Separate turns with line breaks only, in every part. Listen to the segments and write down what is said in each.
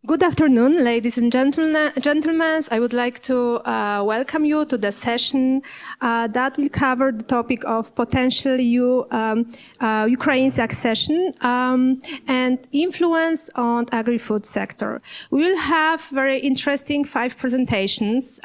Good afternoon, ladies and gentlemen. I would like to welcome you to the session that will cover the topic of potential Ukraine's accession and influence on agri-food sector. We will have very interesting 5 presentations,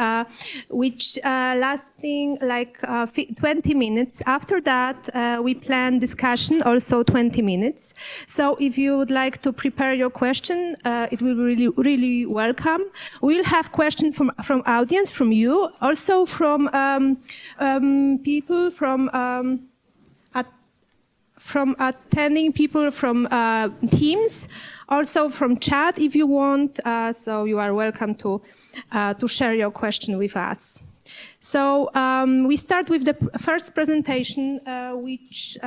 which lasting like 20 minutes. After that, we plan discussion, also 20 minutes. So if you would like to prepare your question, it will be really welcome. We'll have questions from audience, from you, also from people from attending people from Teams, also from chat if you want. So you are welcome to share your question with us. So we start with the first presentation, which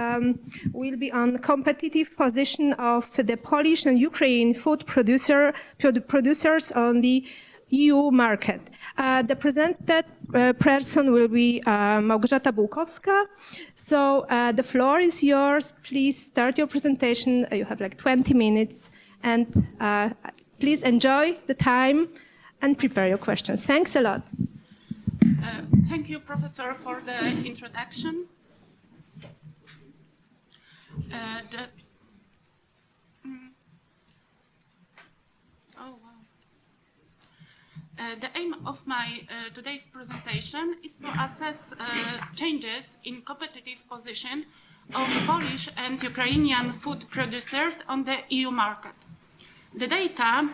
will be on competitive position of the Polish and Ukrainian food producers on the EU market. The presented person will be Małgorzata Bułkowska. So the floor is yours. Please start your presentation. You have like 20 minutes, and please enjoy the time and prepare your questions. Thanks a lot.
Thank you, Professor, for the introduction. The aim of my today's presentation is to assess changes in competitive position of Polish and Ukrainian food producers on the EU market. The data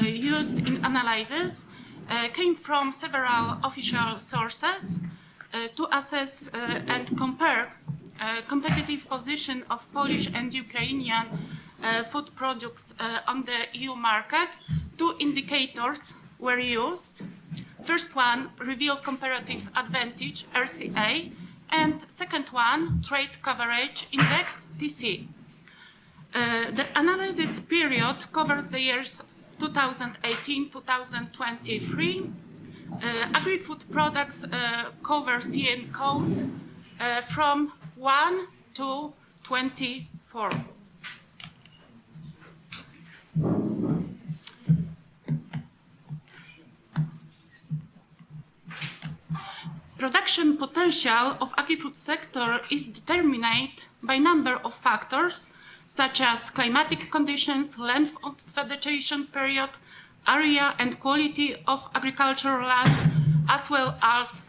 used in analysis came from several official sources to assess and compare competitive position of Polish and Ukrainian food products on the EU market. 2 indicators were used. First one, reveal comparative advantage, RCA, and second one, trade coverage index, TC. The analysis period covers the years 2018-2023. Agri-food products cover CN codes from 1 to 24. Production potential of agri-food sector is determined by a number of factors, such as climatic conditions, length of vegetation period, area and quality of agricultural land, as well as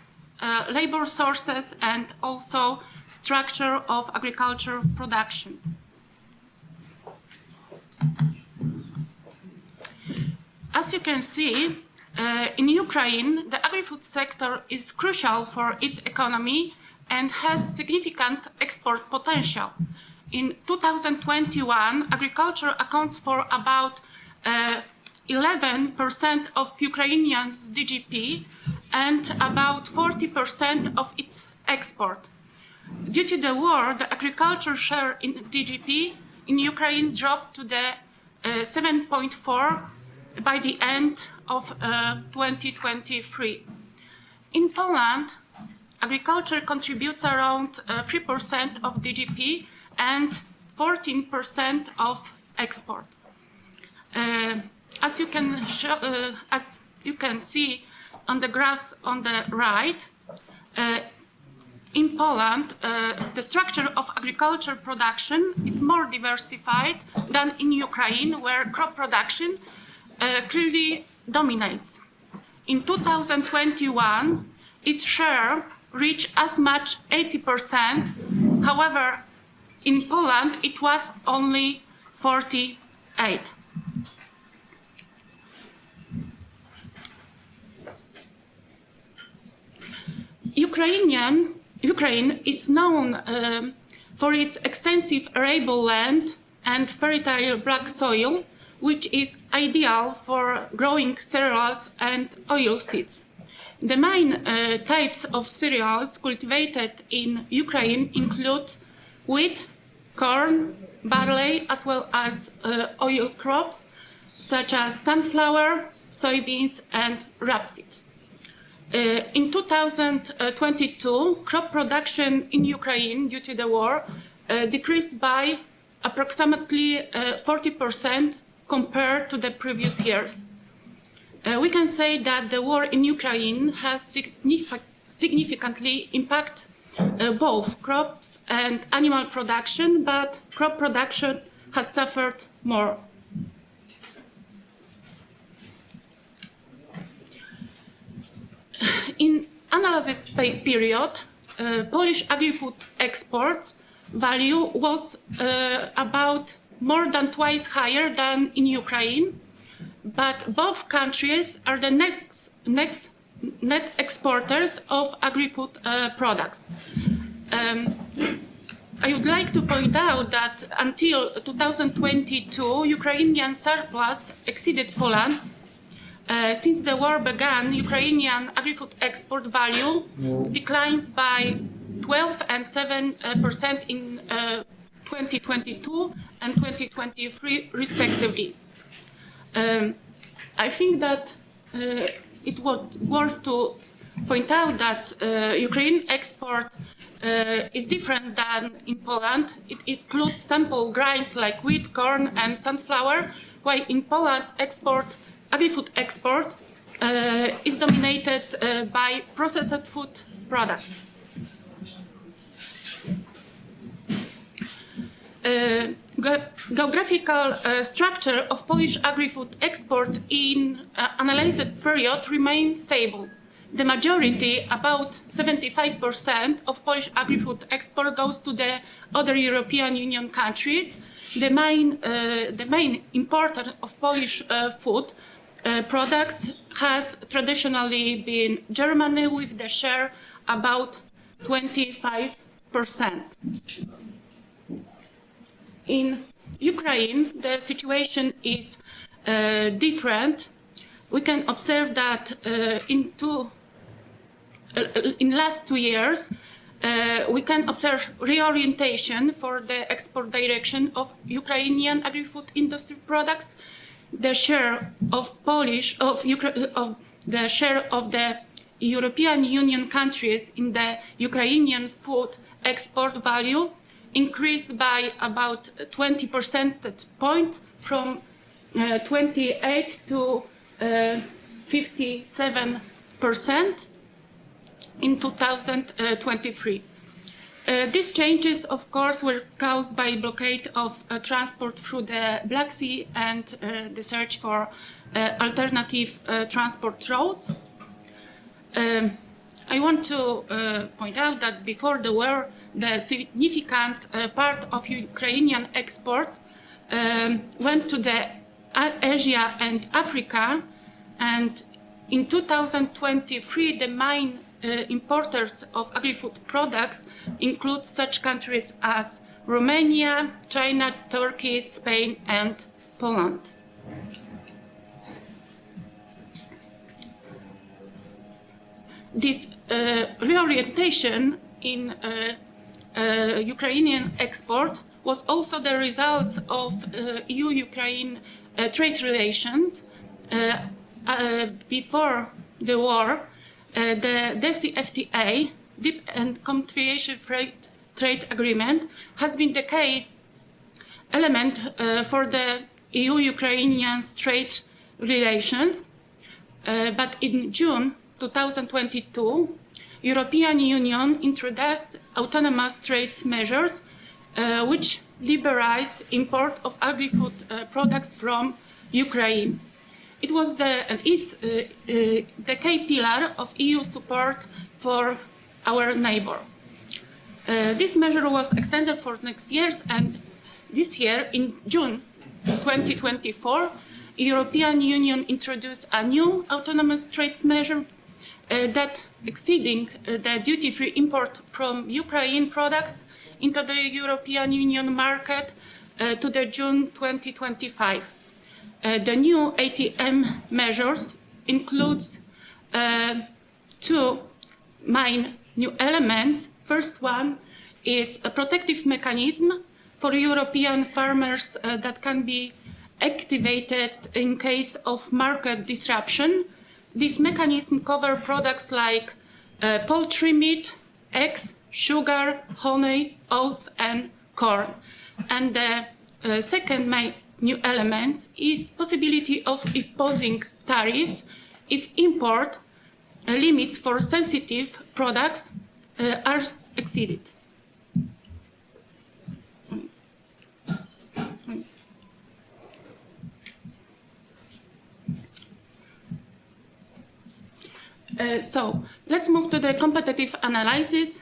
labor sources and also structure of agricultural production. As you can see, in Ukraine, the agri-food sector is crucial for its economy and has significant export potential. In 2021, agriculture accounts for about 11% of Ukrainians' GDP and about 40% of its export. Due to the war, the agriculture share in GDP in Ukraine dropped to the 7.4 by the end of 2023. In Poland, agriculture contributes around 3% of GDP and 14% of export. As you can see on the graphs on the right, in Poland, the structure of agriculture production is more diversified than in Ukraine, where crop production clearly dominates. In 2021, its share reached as much 80%. However, in Poland, it was only 48. Ukraine is known for its extensive arable land and fertile black soil, which is ideal for growing cereals and oilseeds. The main types of cereals cultivated in Ukraine include wheat, corn, barley, as well as oil crops such as sunflower, soybeans, and rapeseed. In 2022, crop production in Ukraine due to the war decreased by approximately 40% compared to the previous years. We can say that the war in Ukraine has significantly impacted both crops and animal production, but crop production has suffered more. In analyzed period, Polish agri-food export value was about more than twice higher than in Ukraine, but both countries are the next net exporters of agri-food products. I would like to point out that until 2022, Ukrainian surplus exceeded Poland's. Since the war began, Ukrainian agri-food export value declines by 12% and 7% in 2022 and 2023, respectively. I think that it was worth to point out that Ukraine export is different than in Poland. It includes sample grains like wheat, corn, and sunflower, while in Poland's export, agri-food export is dominated by processed food products. Geographical structure of Polish agri-food export in analyzed period remains stable. The majority, about 75% of Polish agri-food export goes to the other European Union countries. The main importer of Polish food products has traditionally been Germany, with the share about 25%. In Ukraine, the situation is different. We can observe that in last 2 years, we can observe reorientation for the export direction of Ukrainian agri-food industry products. The share of the European Union countries in the Ukrainian food export value increased by about 20 percentage points from 28 to 57% in 2023. These changes, of course, were caused by blockade of transport through the Black Sea and the search for alternative transport routes. I want to point out that before the war, the significant part of Ukrainian export went to the Asia and Africa, and in 2023, the main importers of agri-food products include such countries as Romania, China, Turkey, Spain, and Poland. This reorientation in Ukrainian export was also the result of EU-Ukraine trade relations. Before the war, the DCFTA, Deep and Comprehensive Trade Agreement, has been the key element for the EU-Ukrainian trade relations. But in June 2022, European Union introduced autonomous trade measures which liberalized import of agri-food products from Ukraine. It was and is the key pillar of EU support for our neighbor. This measure was extended for next years, and this year, in June 2024, European Union introduced a new autonomous trade measure that exceeding the duty-free import from Ukraine products into the European Union market to the June 2025. The new ATM measures includes two main new elements. First one is a protective mechanism for European farmers that can be activated in case of market disruption. This mechanism covers products like poultry meat, eggs, sugar, honey, oats, and corn. And the second new elements is possibility of imposing tariffs if import limits for sensitive products are exceeded. So let's move to the competitive analysis.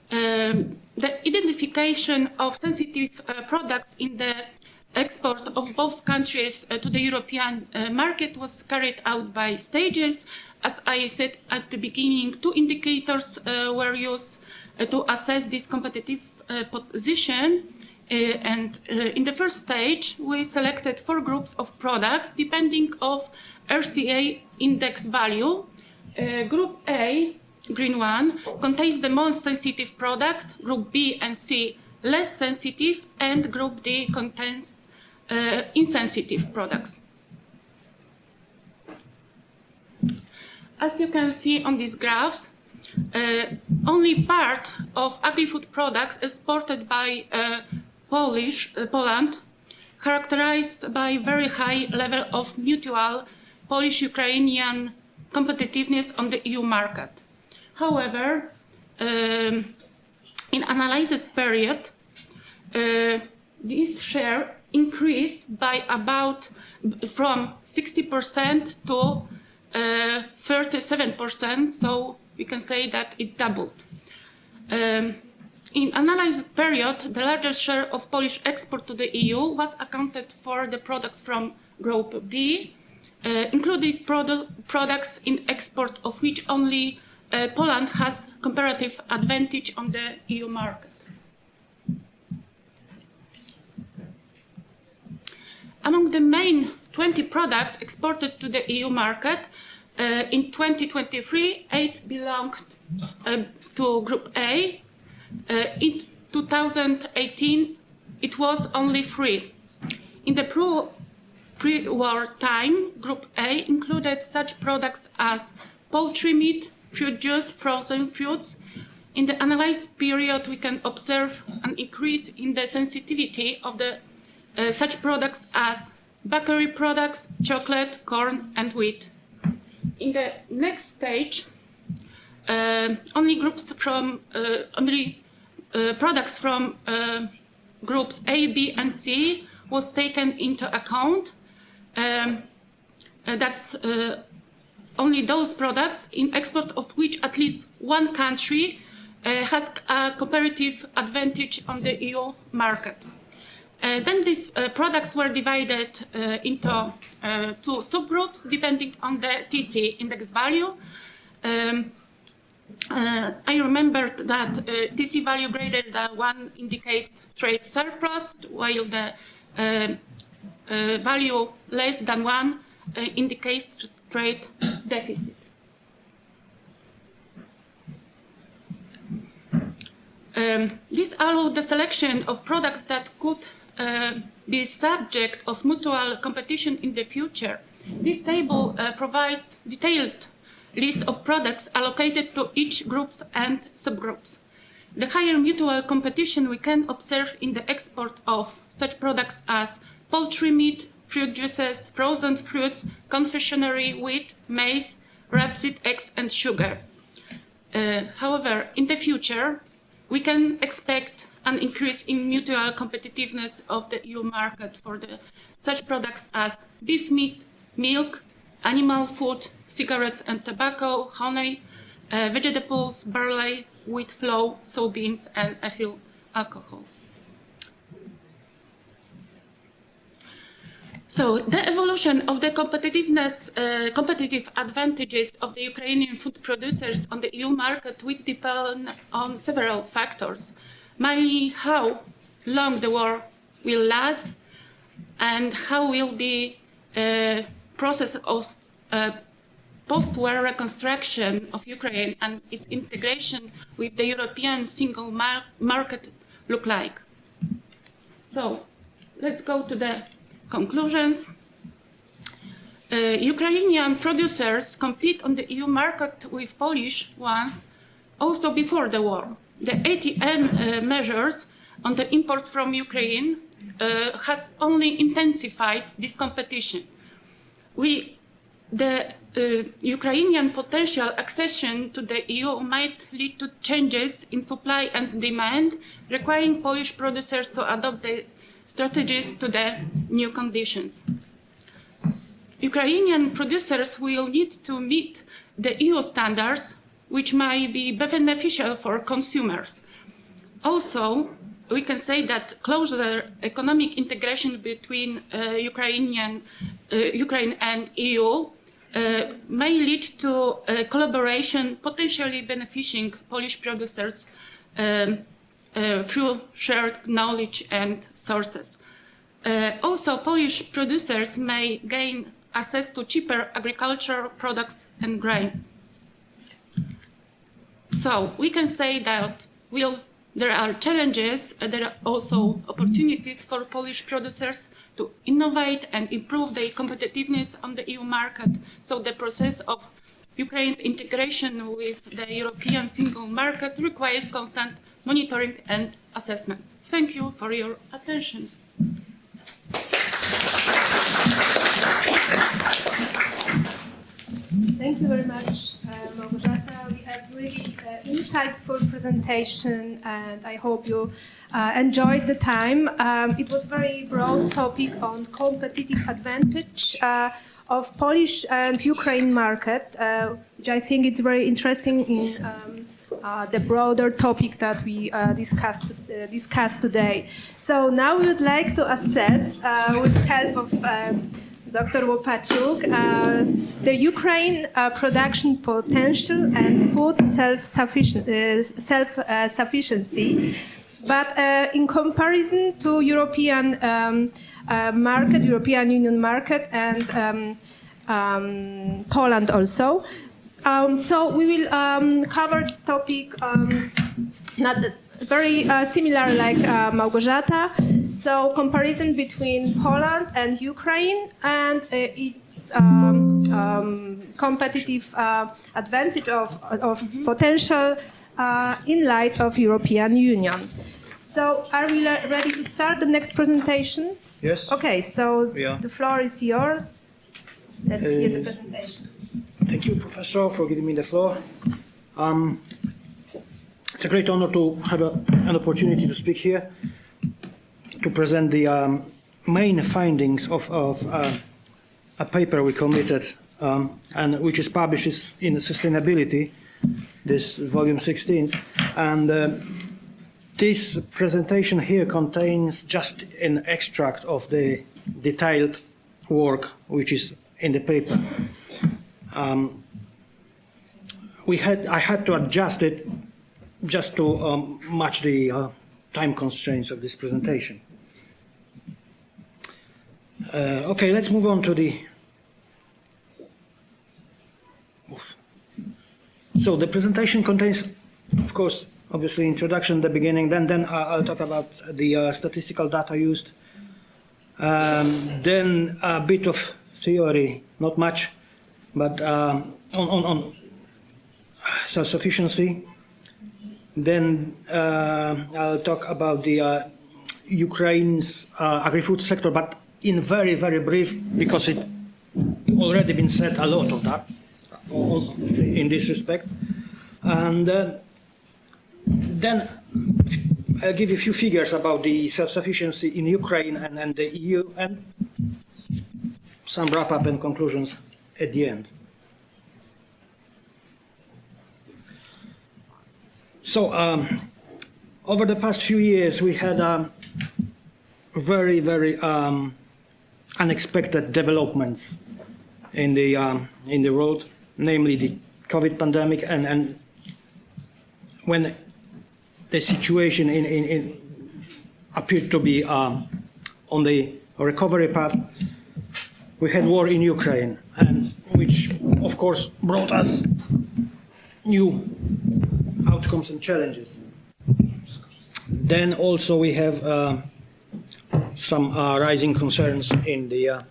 The identification of sensitive products in the export of both countries to the European market was carried out by stages. As I said at the beginning, two indicators were used to assess this competitive position. In the first stage, we selected 4 groups of products depending on RCA index value. Group A, green one, contains the most sensitive products, Group B and C less sensitive, and Group D contains insensitive products. As you can see on these graphs, only part of agri-food products exported by Poland, characterized by very high level of mutual Polish-Ukrainian competitiveness on the EU market. However, in analyzed period, this share increased by about from 60% to 37%, so we can say that it doubled. In analyzed period, the largest share of Polish export to the EU was accounted for the products from Group B, including products in export of which only Poland has comparative advantage on the EU market. Among the main 20 products exported to the EU market, in 2023, 8 belonged to Group A. In 2018, it was only 3. In the pre-war time, Group A included such products as poultry meat, fruit juice, frozen fruits. In the analyzed period, we can observe an increase in the sensitivity of the such products as bakery products, chocolate, corn, and wheat. In the next stage, only products from groups A, B, and C was taken into account. That's only those products in export of which at least one country has a comparative advantage on the EU market. Then these products were divided into 2 subgroups depending on the TC index value. I remembered that TC value greater than 1 indicates trade surplus, while the value less than 1 indicates trade deficit. This allowed the selection of products that could be subject of mutual competition in the future. This table provides detailed list of products allocated to each groups and subgroups. The higher mutual competition we can observe in the export of such products as poultry meat, fruit juices, frozen fruits, confectionery, wheat, maize, rapeseed, eggs, and sugar. However, in the future, we can expect an increase in mutual competitiveness of the EU market for such products as beef meat, milk, animal food, cigarettes and tobacco, honey, vegetables, barley, wheat flour, soybeans, and ethyl alcohol. So the evolution of the competitive advantages of the Ukrainian food producers on the EU market will depend on several factors, mainly how long the war will last and how will be a process of post-war reconstruction of Ukraine and its integration with the European single market look like. So let's go to the conclusions. Ukrainian producers compete on the EU market with Polish ones also before the war. The ATM measures on the imports from Ukraine has only intensified this competition. The Ukrainian potential accession to the EU might lead to changes in supply and demand, requiring Polish producers to adopt the strategies to the new conditions. Ukrainian producers will need to meet the EU standards, which might be beneficial for consumers. Also, we can say that closer economic integration between Ukraine and EU may lead to collaboration potentially benefiting Polish producers through shared knowledge and sources. Also, Polish producers may gain access to cheaper agricultural products and grains. So we can say that there are challenges, there are also opportunities for Polish producers to innovate and improve their competitiveness on the EU market. So the process of Ukraine's integration with the European single market requires constant monitoring and assessment. Thank you for your attention.
Thank you very much, Małgorzata. We had really insightful presentation, and I hope you enjoyed the time. It was a very broad topic on competitive advantage of Polish and Ukraine market, which I think is very interesting in the broader topic that we discussed today. So now we would like to assess, with the help of Dr. Łopaciuk, the Ukraine production potential and food self-sufficiency, but in comparison to European market, European Union market, and Poland also. So we will cover the topic not very similar like Małgorzata. So comparison between Poland and Ukraine and its competitive advantage of potential in light of European Union. So are we ready to start the next presentation?
Yes.
Okay, so the floor is yours. Let's hear the presentation.
Thank you, Professor, for giving me the floor. It's a great honor to have an opportunity to speak here, to present the main findings of a paper we committed, and which is published in Sustainability, this volume 16. And this presentation here contains just an extract of the detailed work which is in the paper. I had to adjust it just to match the time constraints of this presentation. Okay, let's move on to the... So the presentation contains, of course, obviously introduction, the beginning, then I'll talk about the statistical data used, then a bit of theory, not much, but on self-sufficiency. Then I'll talk about the Ukraine's agri-food sector, but in very, very brief, because it already been said a lot of that in this respect. And then I'll give you a few figures about the self-sufficiency in Ukraine and the EU, and some wrap-up and conclusions at the end. So over the past few years, we had very, very unexpected developments in the world, namely the COVID pandemic, and when the situation appeared to be on the recovery path, we had war in Ukraine, and which, of course, brought us new outcomes and challenges. Then also we have some rising concerns in the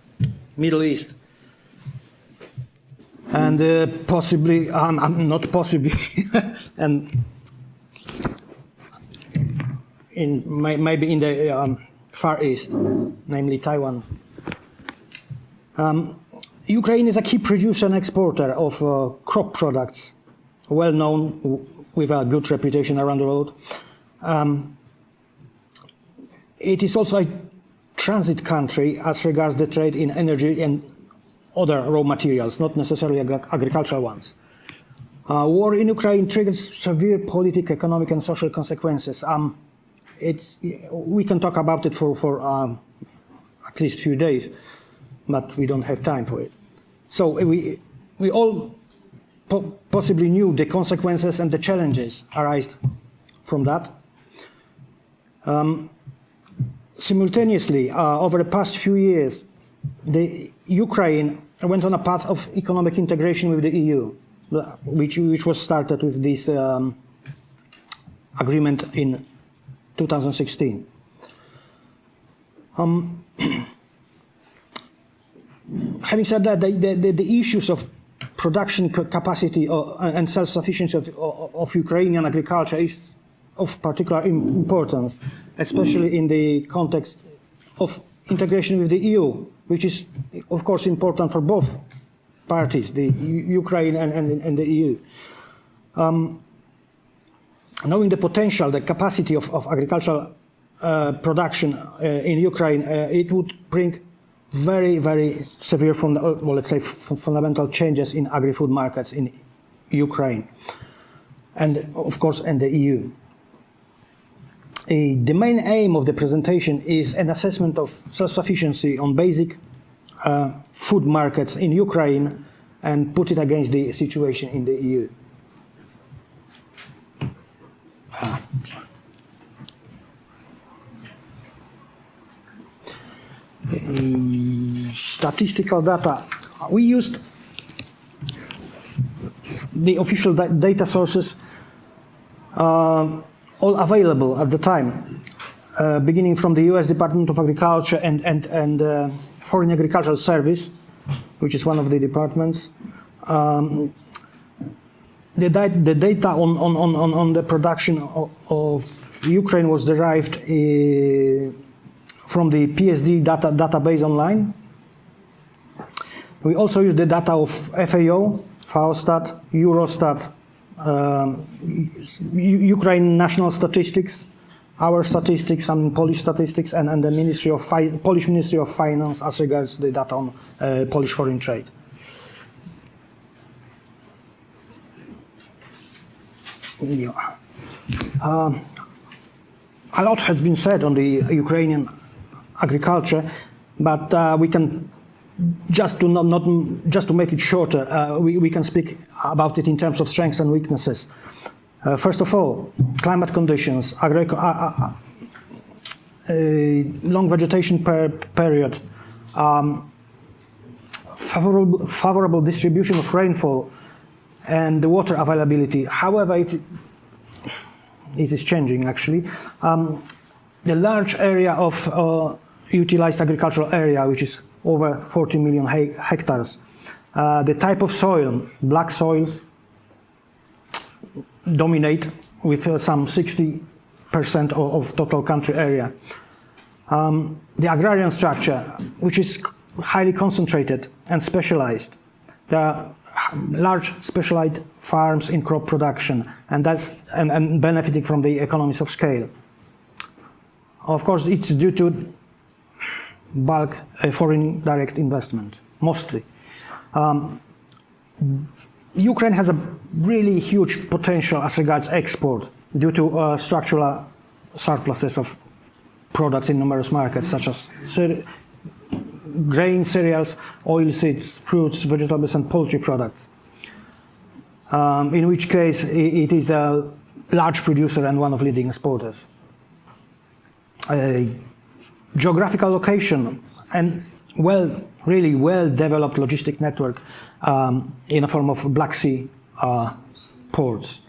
Middle East. And possibly, not possibly, and maybe in the Far East, namely Taiwan. Ukraine is a key producer and exporter of crop products, well known with a good reputation around the world. It is also a transit country as regards the trade in energy and other raw materials, not necessarily agricultural ones. War in Ukraine triggers severe political, economic, and social consequences. We can talk about it for at least a few days, but we don't have time for it. So we all possibly knew the consequences and the challenges arised from that. Simultaneously, over the past few years, the Ukraine went on a path of economic integration with the EU, which was started with this agreement in 2016. Having said that, the issues of production capacity and self-sufficiency of Ukrainian agriculture is of particular importance, especially in the context of integration with the EU, which is, of course, important for both parties, the Ukraine and the EU. Knowing the potential, the capacity of agricultural production in Ukraine, it would bring very, very severe, let's say, fundamental changes in agri-food markets in Ukraine, and of course, in the EU. The main aim of the presentation is an assessment of self-sufficiency on basic food markets in Ukraine and put it against the situation in the EU. Statistical data. We used the official data sources all available at the time, beginning from the US Department of Agriculture and Foreign Agricultural Service, which is one of the departments. The data on the production of Ukraine was derived from the PSD database online. We also used the data of FAO, FAOstat, Eurostat, Ukraine national statistics, our statistics, some Polish statistics, and the Polish Ministry of Finance as regards the data on Polish foreign trade. Yeah. A lot has been said on the Ukrainian agriculture, but we can just to make it shorter, we can speak about it in terms of strengths and weaknesses. First of all, climate conditions, long vegetation period, favorable distribution of rainfall, and the water availability. However, it is changing actually. The large area of utilized agricultural area, which is over 40 million hectares. The type of soil, black soils, dominate with some 60% of total country area. The agrarian structure, which is highly concentrated and specialized. There are large specialized farms in crop production, and benefiting from the economies of scale. Of course, it's due to bulk foreign direct investment, mostly. Ukraine has a really huge potential as regards export due to structural surpluses of products in numerous markets, such as grain, cereals, oilseeds, fruits, vegetables, and poultry products. In which case, it is a large producer and one of leading exporters. Geographical location and really well-developed logistic network in the form of Black Sea ports.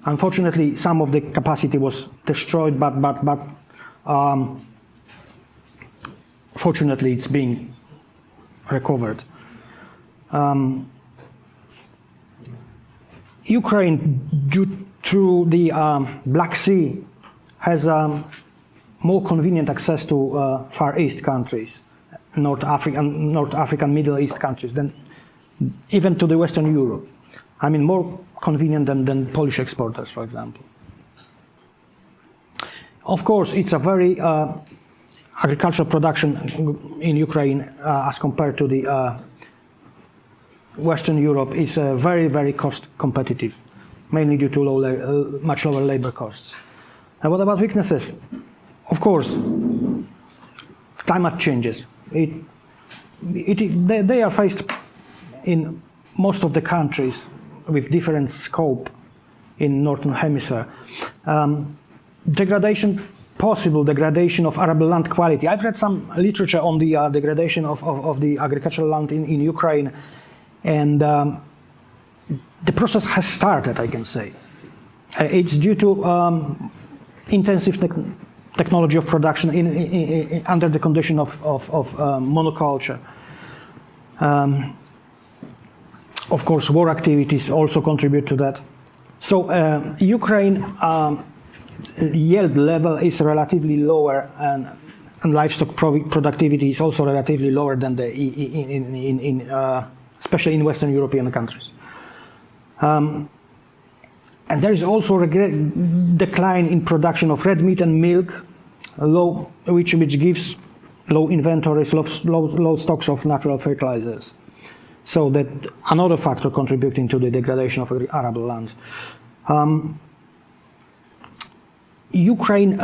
Unfortunately, some of the capacity was destroyed, but fortunately, it's being recovered. Ukraine, through the Black Sea, has more convenient access to Far East countries, North African, Middle East countries, than even to the Western Europe. I mean, more convenient than Polish exporters, for example. Of course, it's a very agricultural production in Ukraine as compared to the Western Europe is very, very cost competitive, mainly due to much lower labor costs. And what about weaknesses? Of course, climate changes. They are faced in most of the countries with different scope in Northern Hemisphere. Possible degradation of arable land quality. I've read some literature on the degradation of the agricultural land in Ukraine, and the process has started, I can say. It's due to intensive technology of production under the condition of monoculture. Of course, war activities also contribute to that. So Ukraine yield level is relatively lower, and livestock productivity is also relatively lower than especially in Western European countries. And there is also a decline in production of red meat and milk, which gives low inventories, low stocks of natural fertilizers. So that another factor contributing to the degradation of arable land. Ukraine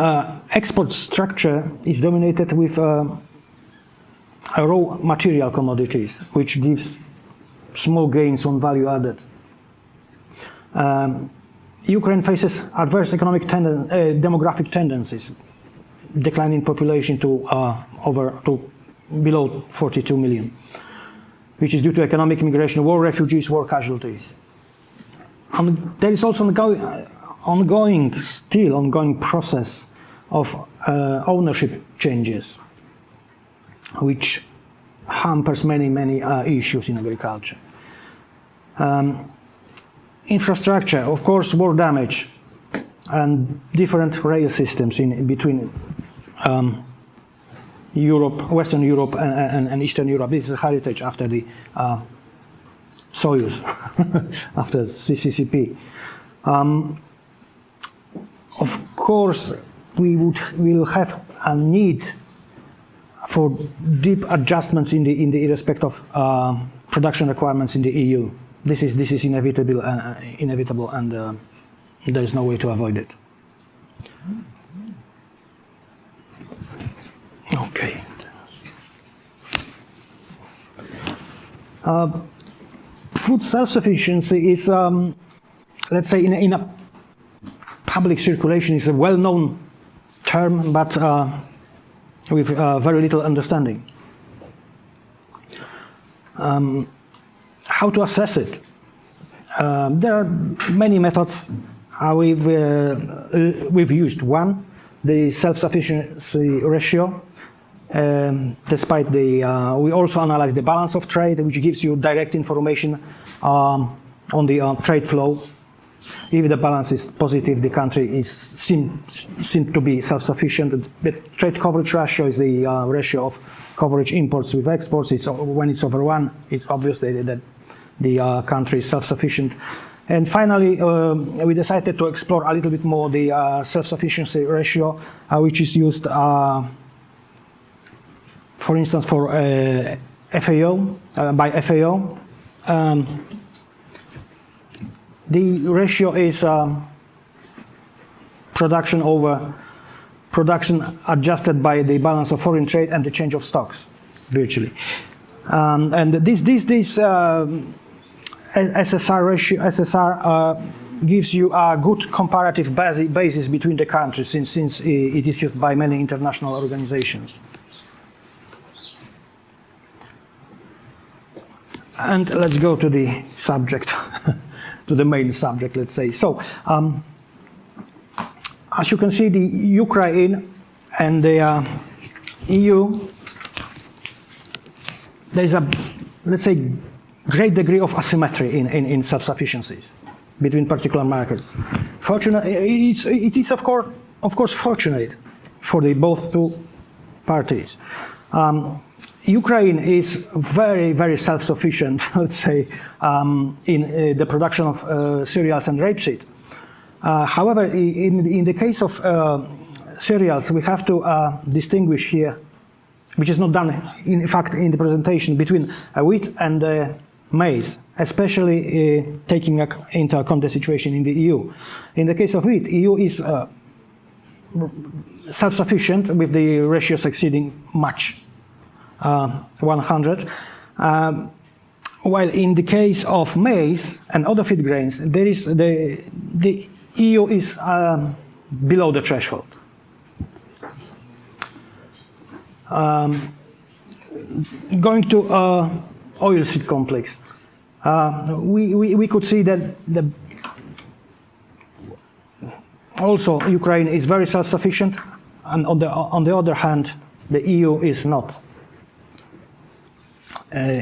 export structure is dominated with raw material commodities, which gives small gains on value added. Ukraine faces adverse economic demographic tendencies, declining population to below 42 million, which is due to economic migration, war refugees, war casualties. And there is also ongoing process of ownership changes, which hampers many issues in agriculture. Infrastructure, of course, war damage, and different rail systems in between Europe, Western Europe, and Eastern Europe. This is a heritage after the Soyuz, after CCCP. Of course, we will have a need for deep adjustments in the respect of production requirements in the EU. This is inevitable, and there is no way to avoid it. Okay. Food self-sufficiency is, let's say, in a public circulation, is a well-known term, but with very little understanding. How to assess it? There are many methods. We've used one, the self-sufficiency ratio. Despite we also analyze the balance of trade, which gives you direct information on the trade flow. If the balance is positive, the country seems to be self-sufficient. The trade coverage ratio is the ratio of coverage imports with exports. When it's over 1, it's obvious that the country is self-sufficient. And finally, we decided to explore a little bit more the self-sufficiency ratio, which is used, for instance, for FAO, by FAO. The ratio is production adjusted by the balance of foreign trade and the change of stocks, virtually. And this SSR ratio, gives you a good comparative basis between the countries, since it is used by many international organizations. And let's go to the subject, to the main subject, let's say. So, as you can see, the Ukraine and the EU, there is a, let's say, great degree of asymmetry in self-sufficiencies between particular markets. Fortunately, it is of course of course, fortunate for both two parties. Ukraine is very, very self-sufficient, let's say, in the production of cereals and rapeseed. However, in the case of cereals, we have to distinguish here, which is not done, in fact, in the presentation, between wheat and maize, especially taking into account the situation in the EU. In the case of wheat, EU is self-sufficient with the ratios exceeding much 100. While in the case of maize and other feed grains, there is the EU is below the threshold. Going to oilseed complex, we could see that also Ukraine is very self-sufficient, and on the other hand, the EU is not,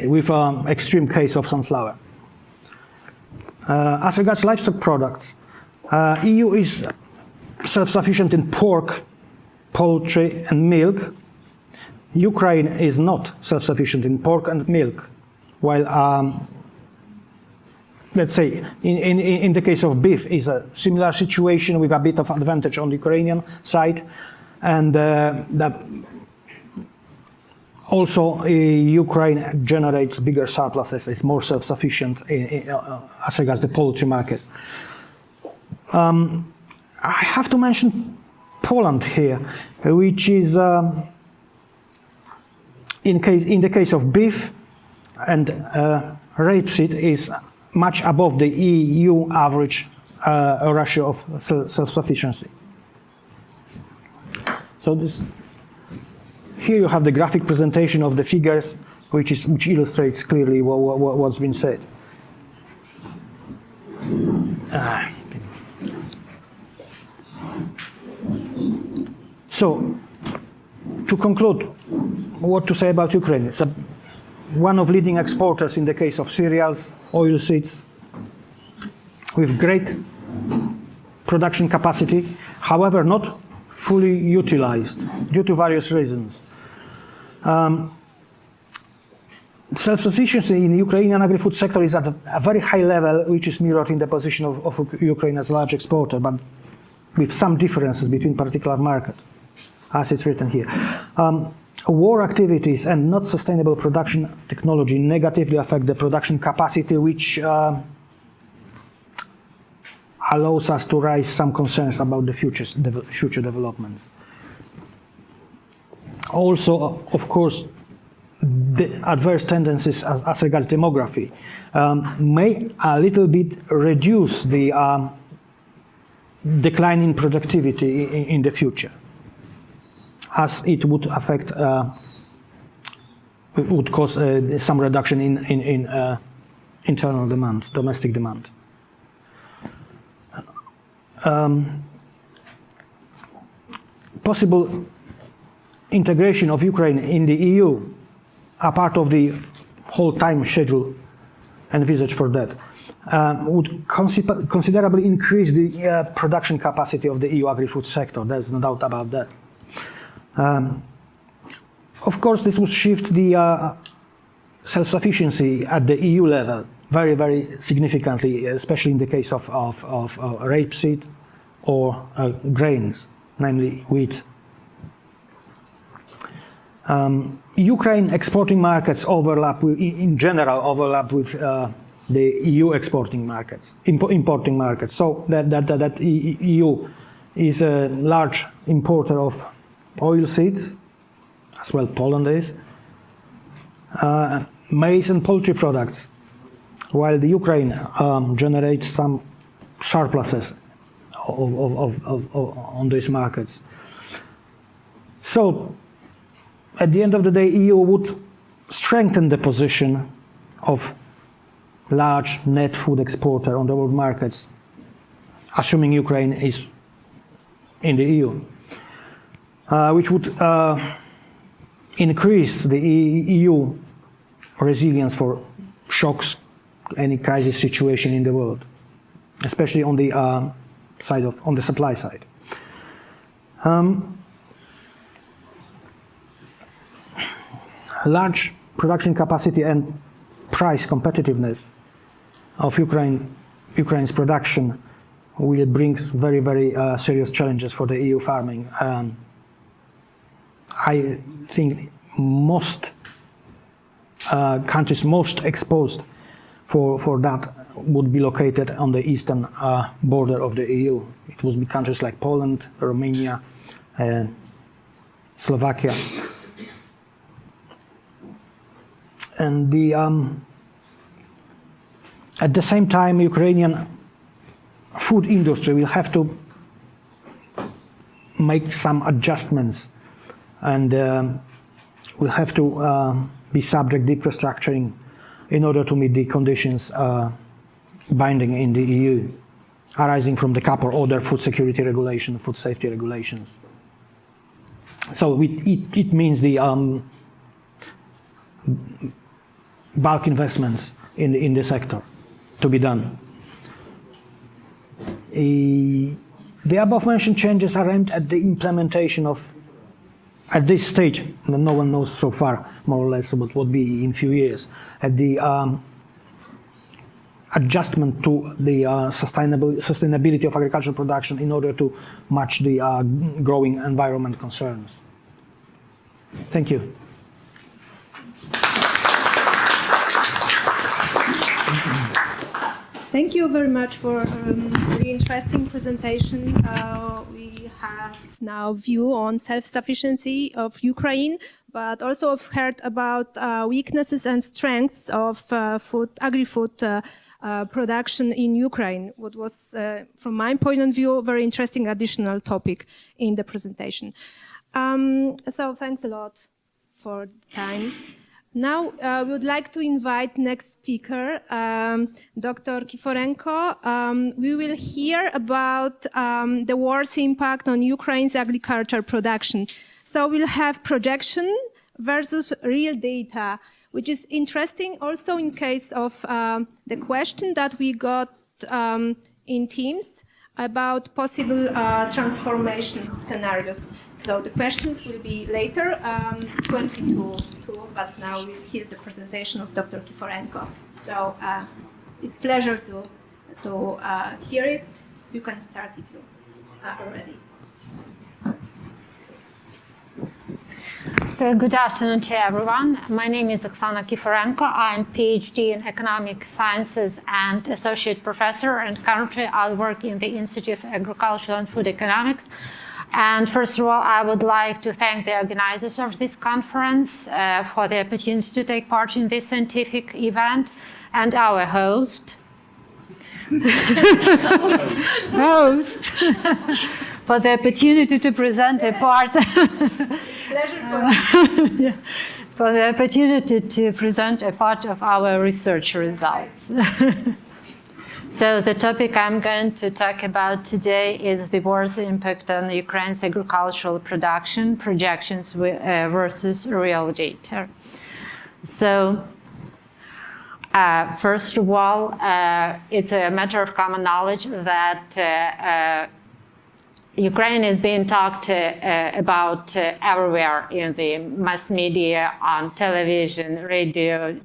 with an extreme case of sunflower. As regards livestock products, EU is self-sufficient in pork, poultry, and milk. Ukraine is not self-sufficient in pork and milk, while let's say in the case of beef is a similar situation with a bit of advantage on the Ukrainian side, and also Ukraine generates bigger surpluses, is more self-sufficient as regards the poultry market. I have to mention Poland here, which is in the case of beef and rapeseed is much above the EU average ratio of self-sufficiency. So here you have the graphic presentation of the figures, which illustrates clearly what's been said. So, to conclude, what to say about Ukraine? It's one of leading exporters in the case of cereals, oilseeds, with great production capacity, however not fully utilized due to various reasons. Self-sufficiency in the Ukrainian agri-food sector is at a very high level, which is mirrored in the position of Ukraine as a large exporter, but with some differences between particular markets, as it's written here. War activities and not sustainable production technology negatively affect the production capacity, which allows us to raise some concerns about the future developments. Also, of course, the adverse tendencies as regards demography may a little bit reduce the decline in productivity in the future, as it would affect, would cause some reduction in internal demand, domestic demand. Possible integration of Ukraine in the EU, a part of the whole time schedule envisaged for that, would considerably increase the production capacity of the EU agri-food sector. There's no doubt about that. Of course, this would shift the self-sufficiency at the EU level very, very significantly, especially in the case of rapeseed or grains, namely wheat. Ukraine exporting markets in general overlap with the EU exporting markets, importing markets. So that EU is a large importer of oilseeds, as well Poland is, maize and poultry products, while the Ukraine generates some surpluses on these markets. So, at the end of the day, EU would strengthen the position of large net food exporter on the world markets, assuming Ukraine is in the EU, which would increase the EU resilience for shocks, any crisis situation in the world, especially on the supply side. Large production capacity and price competitiveness of Ukraine's production will bring very, very serious challenges for the EU farming. I think most countries most exposed for that would be located on the eastern border of the EU. It would be countries like Poland, Romania, and Slovakia. And at the same time, Ukrainian food industry will have to make some adjustments, and will have to be subject to deep restructuring in order to meet the conditions binding in the EU, arising from the CAP or other food security regulation, food safety regulations. So it means the bulk investments in the sector to be done. The above-mentioned changes are aimed at the implementation of, at this stage, no one knows so far, more or less, what would be in a few years, at the adjustment to the sustainability of agricultural production in order to match the growing environment concerns. Thank you.
Thank you very much for a very interesting presentation. We have now view on self-sufficiency of Ukraine, but also have heard about weaknesses and strengths of agri-food production in Ukraine, what was, from my point of view, a very interesting additional topic in the presentation. So thanks a lot for the time. Now, we would like to invite next speaker, Dr. Kiforenko. We will hear about the war's impact on Ukraine's agriculture production. So we'll have projection versus real data, which is interesting also in case of the question that we got in Teams about possible transformation scenarios. So the questions will be later, 22, but now we'll hear the presentation of Dr. Kiforenko. So it's a pleasure to hear it. You can start if you are ready.
So good afternoon to everyone. My name is Oksana Kiforenko. I'm PhD in Economic Sciences and Associate Professor, and currently I work in the Institute of Agricultural and Food Economics. And first of all, I would like to thank the organizers of this conference for the opportunity to take part in this scientific event, and our host for the opportunity to present a part for the opportunity to present a part of our research results. So the topic I'm going to talk about today is the war's impact on Ukraine's agricultural production, projections versus real data. So first of all, it's a matter of common knowledge that Ukraine is being talked about everywhere in the mass media, on television, radio,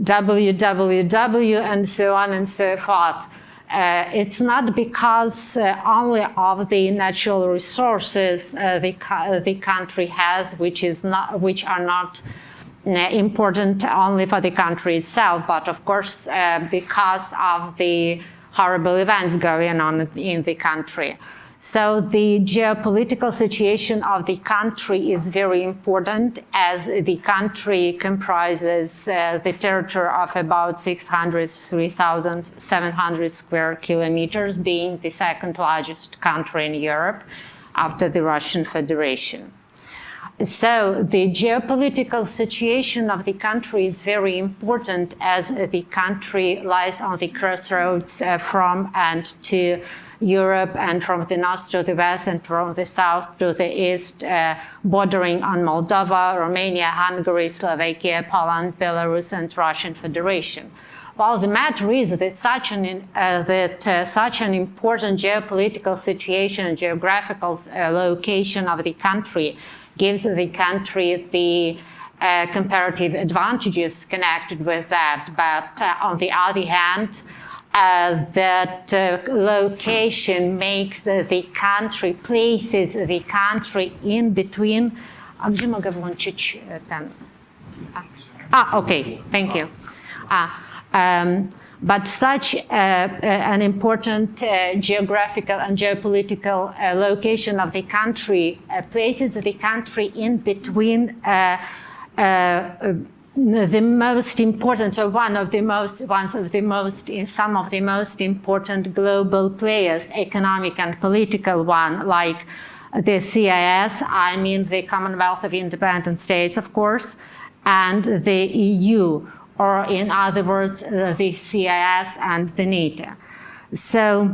www, and so on and so forth. It's not because only of the natural resources the country has, which are not important only for the country itself, but of course because of the horrible events going on in the country. So the geopolitical situation of the country is very important, as the country comprises the territory of about 603,700 square kilometers, being the second largest country in Europe after the Russian Federation. So the geopolitical situation of the country is very important, as the country lies on the crossroads from and to Europe, and from the north to the west, and from the south to the east, bordering on Moldova, Romania, Hungary, Slovakia, Poland, Belarus, and Russian Federation. Well, the matter is that such an important geopolitical situation and geographical location of the country gives the country the comparative advantages connected with that. But on the other hand, that location makes the country, places the country in between. A gdzie mogę włączyć ten? Okay, thank you. But such an important geographical and geopolitical location of the country places the country in between the most important, or some of the most important global players, economic and political one, like the CIS, I mean the Commonwealth of Independent States, of course, and the EU, or in other words, the CIS and the NATO. So,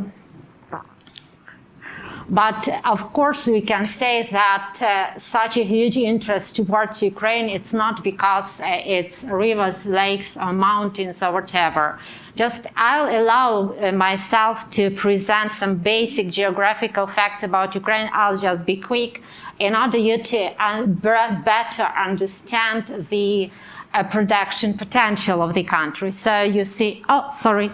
but of course we can say that such a huge interest towards Ukraine, it's not because it's rivers, lakes, or mountains, or whatever. Just I'll allow myself to present some basic geographical facts about Ukraine. I'll just be quick in order you to better understand the production potential of the country. So you see, sorry.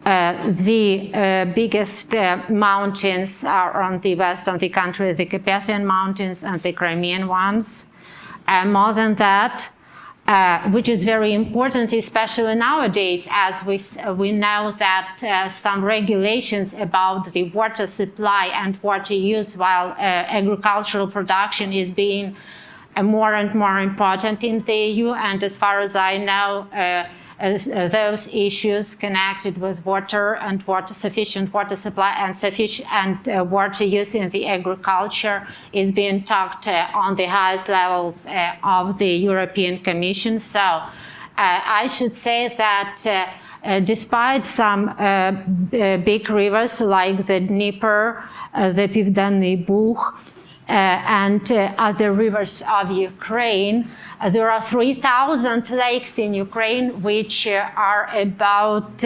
The biggest mountains are on the west of the country, the Carpathian Mountains and the Crimean ones. More than that, which is very important, especially nowadays, as we know that some regulations about the water supply and water use while agricultural production is being more and more important in the EU. And as far as I know, those issues connected with water and sufficient water supply and sufficient water use in the agriculture is being talked on the highest levels of the European Commission. So I should say that despite some big rivers like the Dnieper, the Pivdenny Bug, and other rivers of Ukraine, there are 3,000 lakes in Ukraine, which are about,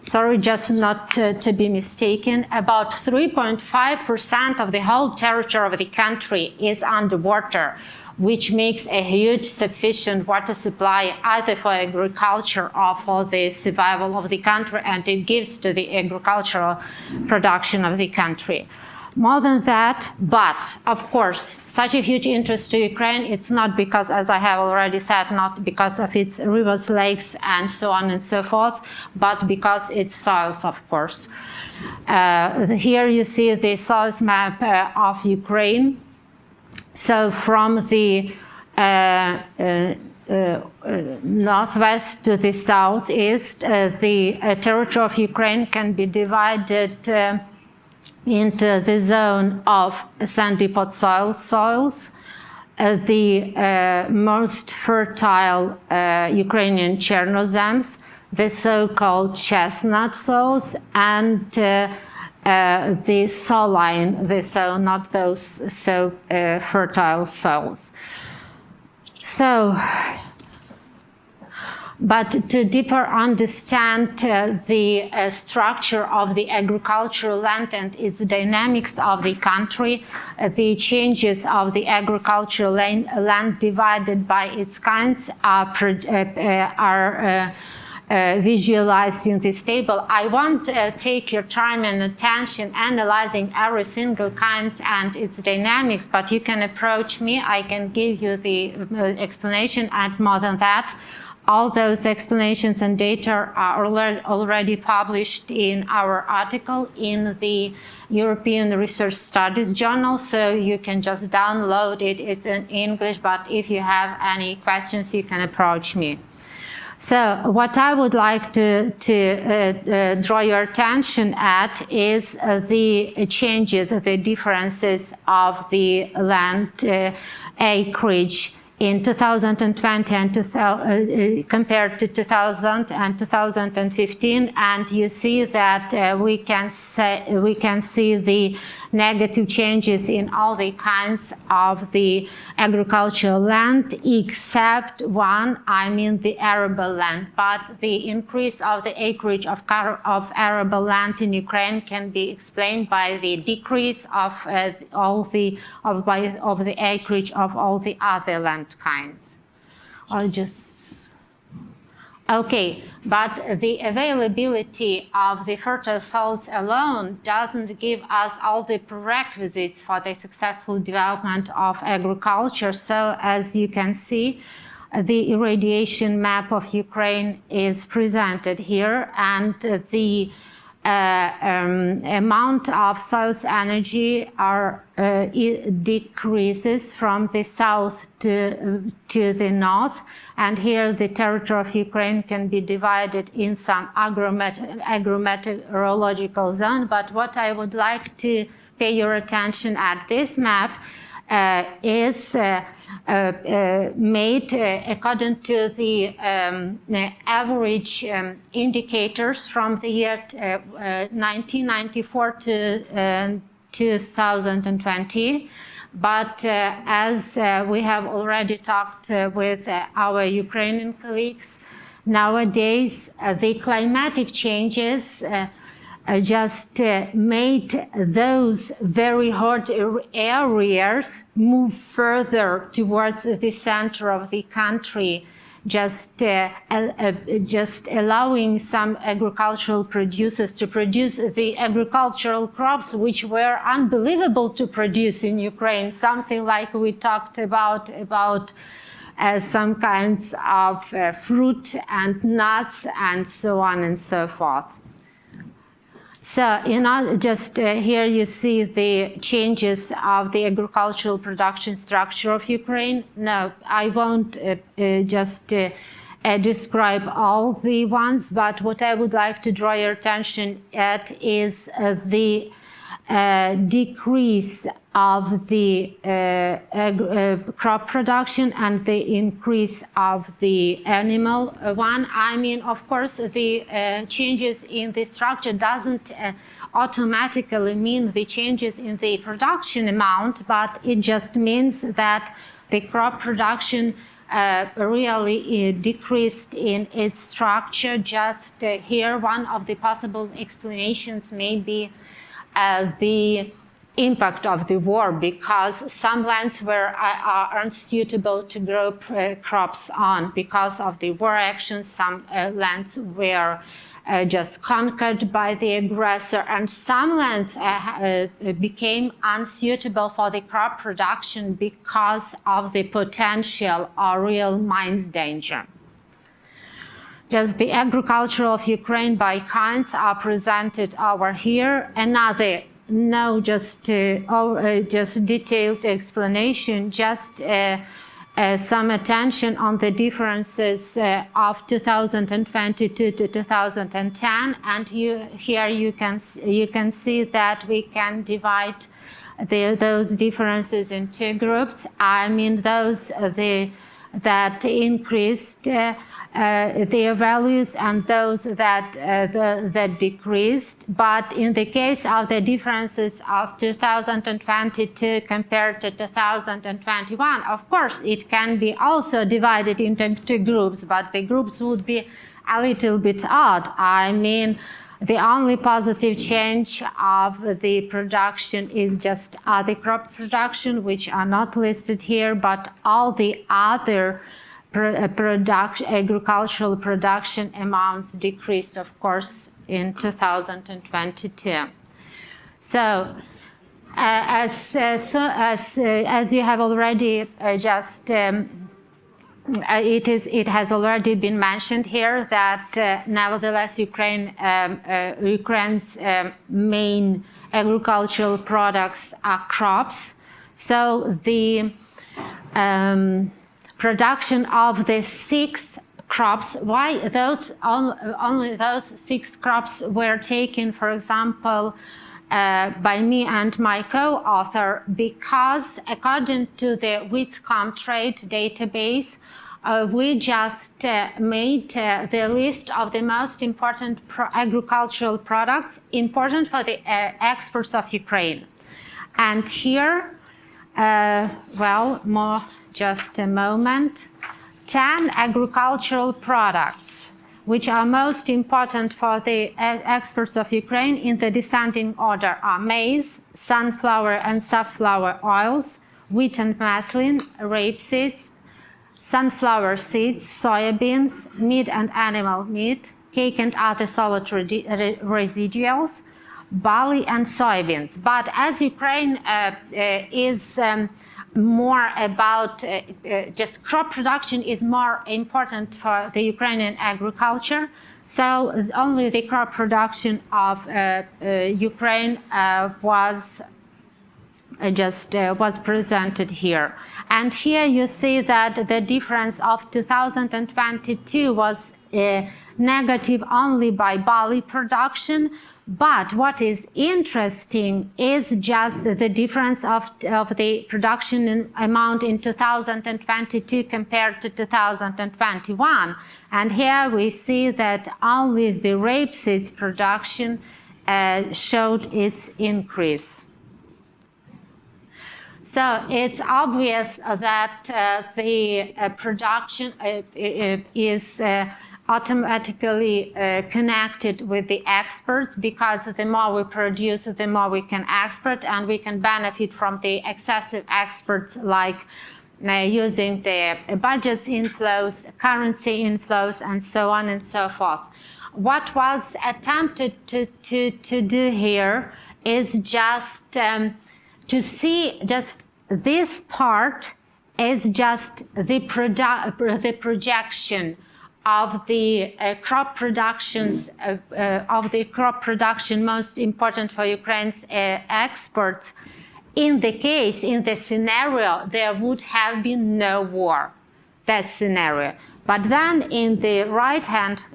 sorry, just not to be mistaken, about 3.5% of the whole territory of the country is underwater, which makes a huge sufficient water supply either for agriculture or for the survival of the country, and it gives to the agricultural production of the country. More than that, but of course, such a huge interest to Ukraine, it's not because, as I have already said, not because of its rivers, lakes, and so on and so forth, but because its soils, of course. Here you see the soils map of Ukraine. So from the northwest to the southeast, the territory of Ukraine can be divided into the zone of sandy potsoil soils, the most fertile Ukrainian Chernozems, the so-called chestnut soils, and the saline, not those so fertile soils. So, but to deeper understand the structure of the agricultural land and its dynamics of the country, the changes of the agricultural land divided by its kinds are visualized in this table. I won't take your time and attention analyzing every single kind and its dynamics, but you can approach me. I can give you the explanation, and more than that, all those explanations and data are already published in our article in the European Research Studies Journal, so you can just download it. It's in English, but if you have any questions, you can approach me. So what I would like to draw your attention at is the changes, the differences of the land acreage in 2020 and compared to 2000 and 2015, and you see that we can see the negative changes in all the kinds of the agricultural land except one, I mean the arable land. But the increase of the acreage of arable land in Ukraine can be explained by the decrease of the acreage of all the other land kinds. Okay, but the availability of the fertile soils alone doesn't give us all the prerequisites for the successful development of agriculture. So as you can see, the irradiation map of Ukraine is presented here, and the amount of soil's energy decreases from the south to the north. And here the territory of Ukraine can be divided in some agrometeorological zone. But what I would like to pay your attention at this map is made according to the average indicators from the year 1994 to 2020. But as we have already talked with our Ukrainian colleagues, nowadays the climatic changes just made those very hot areas move further towards the center of the country, just allowing some agricultural producers to produce the agricultural crops which were unbelievable to produce in Ukraine, something like we talked about some kinds of fruit and nuts and so on and so forth. So, here you see the changes of the agricultural production structure of Ukraine. No, I won't describe all the ones, but what I would like to draw your attention at is the decrease of the crop production and the increase of the animal one. I mean, of course, the changes in the structure doesn't automatically mean the changes in the production amount, but it just means that the crop production really decreased in its structure. Just here, one of the possible explanations may be the impact of the war, because some lands are unsuitable to grow crops on because of the war actions. Some lands were just conquered by the aggressor, and some lands became unsuitable for the crop production because of the potential or real mines danger. Just the agriculture of Ukraine by kinds are presented over here. Another, no, just detailed explanation, just some attention on the differences of 2022 to 2010, and here you can see that we can divide those differences in two groups. I mean those that increased their values and those that decreased. But in the case of the differences of 2022 compared to 2021, of course, it can be also divided into two groups, but the groups would be a little bit odd. I mean, the only positive change of the production is just the crop production, which are not listed here, but all the other agricultural production amounts decreased, of course, in 2022. So, as you have already it has already been mentioned here that nevertheless Ukraine's main agricultural products are crops. So the production of the 6 crops, why those only those 6 crops were taken, for example, by me and my co-author, because according to the Wheatcom-Trade database, we just made the list of the most important agricultural products important for the exports of Ukraine. And here, more just a moment, 10 agricultural products which are most important for the exports of Ukraine in the descending order are maize, sunflower and safflower oils, wheat and muslin, rapeseeds, sunflower seeds, soybeans, meat and animal meat, cake and other solid residuals, barley and soybeans. But as Ukraine is more about just crop production is more important for the Ukrainian agriculture, so only the crop production of Ukraine was presented here. And here you see that the difference of 2022 was negative only by barley production. But what is interesting is just the difference of the production amount in 2022 compared to 2021. And here we see that only the rapeseeds production showed its increase. So it's obvious that the production is automatically connected with the exports, because the more we produce, the more we can export, and we can benefit from the excessive exports, like using the budgets inflows, currency inflows, and so on and so forth. What was attempted to do here is just to see just this part is just the projection of the crop productions of the crop production most important for Ukraine's exports. In the scenario, there would have been no war. That scenario. But then in the right hand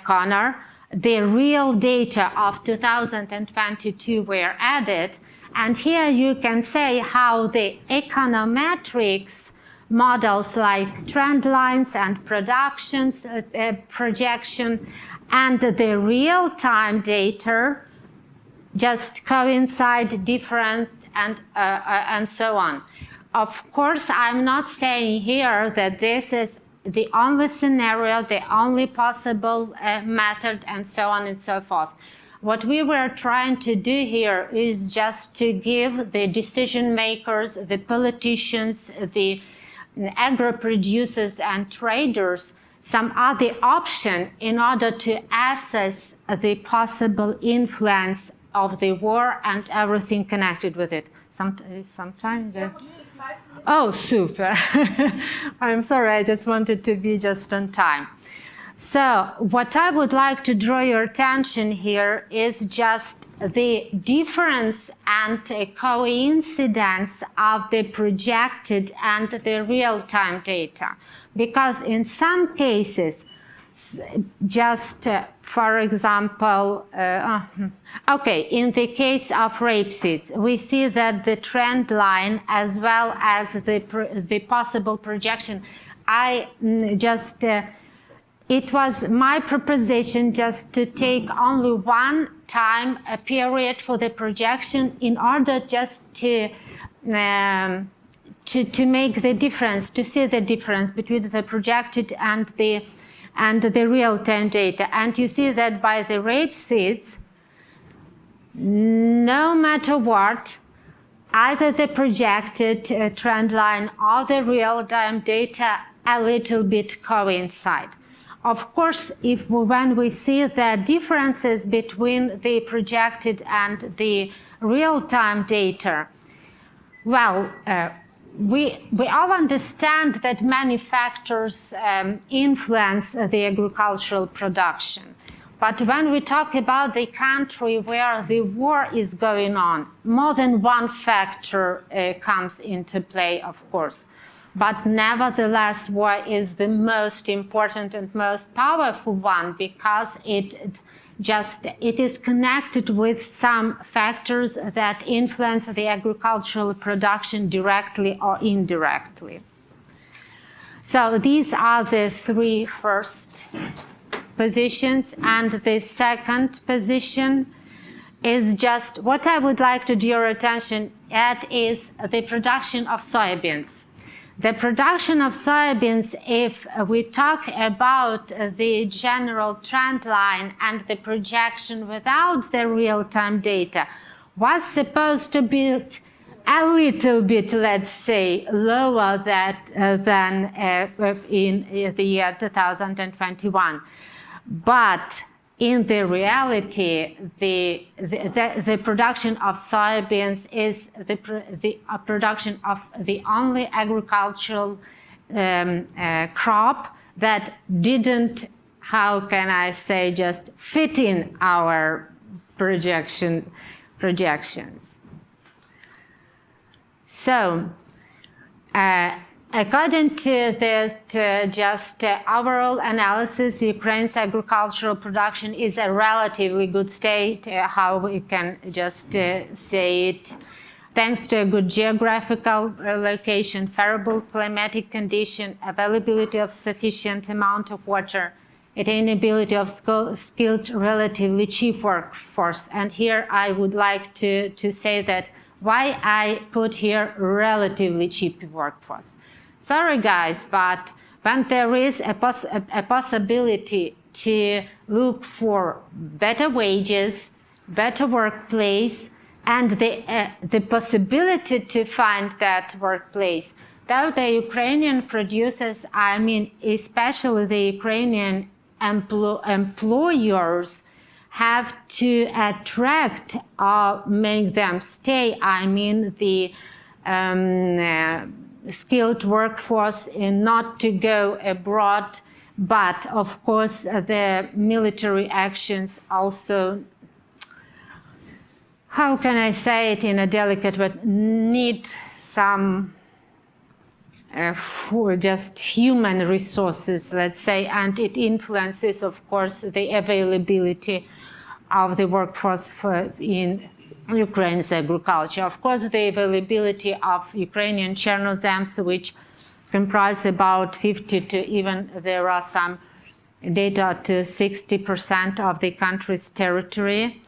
corner, the real data of 2022 were added, and here you can say how the econometrics models like trend lines and productions projection and the real-time data just coincide different and so on. Of course, I'm not saying here that this is the only scenario, the only possible method, and so on and so forth. What we were trying to do here is just to give the decision makers, the politicians, the agro producers and traders some other option in order to assess the possible influence of the war and everything connected with it. Sometime. Oh, super. I'm sorry, I just wanted to be just on time. So what I would like to draw your attention here is just the difference and coincidence of the projected and the real-time data. Because in some cases, just for example, in the case of rapeseeds, we see that the trend line as well as the possible projection, it was my proposition just to take only one time a period for the projection in order just to make the difference, to see the difference between the projected and the real-time data. And you see that by the rapeseeds, no matter what, either the projected trend line or the real-time data a little bit coincide. Of course, when we see the differences between the projected and the real-time data, well, we all understand that many factors influence the agricultural production. But when we talk about the country where the war is going on, more than one factor comes into play, of course. But nevertheless, war is the most important and most powerful one, because it is connected with some factors that influence the agricultural production directly or indirectly. So these are the three first positions, and the second position is just what I would like to draw your attention at is the production of soybeans. The production of soybeans, if we talk about the general trend line and the projection without the real-time data, was supposed to be a little bit, let's say, lower than in the year 2021. But in the reality, the production of soybeans is the production of the only agricultural crop that didn't, how can I say, just fit in our projections. So, according to this overall analysis, Ukraine's agricultural production is a relatively good state, how we can just say it, thanks to a good geographical location, favorable climatic condition, availability of sufficient amount of water, attainability of skilled, relatively cheap workforce. And here I would like to say that why I put here relatively cheap workforce. Sorry guys, but when there is a possibility to look for better wages, better workplace, and the possibility to find that workplace, though the Ukrainian producers, I mean especially the Ukrainian employers, have to attract or make them stay, I mean the skilled workforce and not to go abroad, but of course the military actions also, how can I say it in a delicate way, need some for just human resources, let's say, and it influences, of course, the availability of the workforce in Ukraine's agriculture. Of course, the availability of Ukrainian Chernozems, which comprise about 50 to even, there are some data to 60% of the country's territory.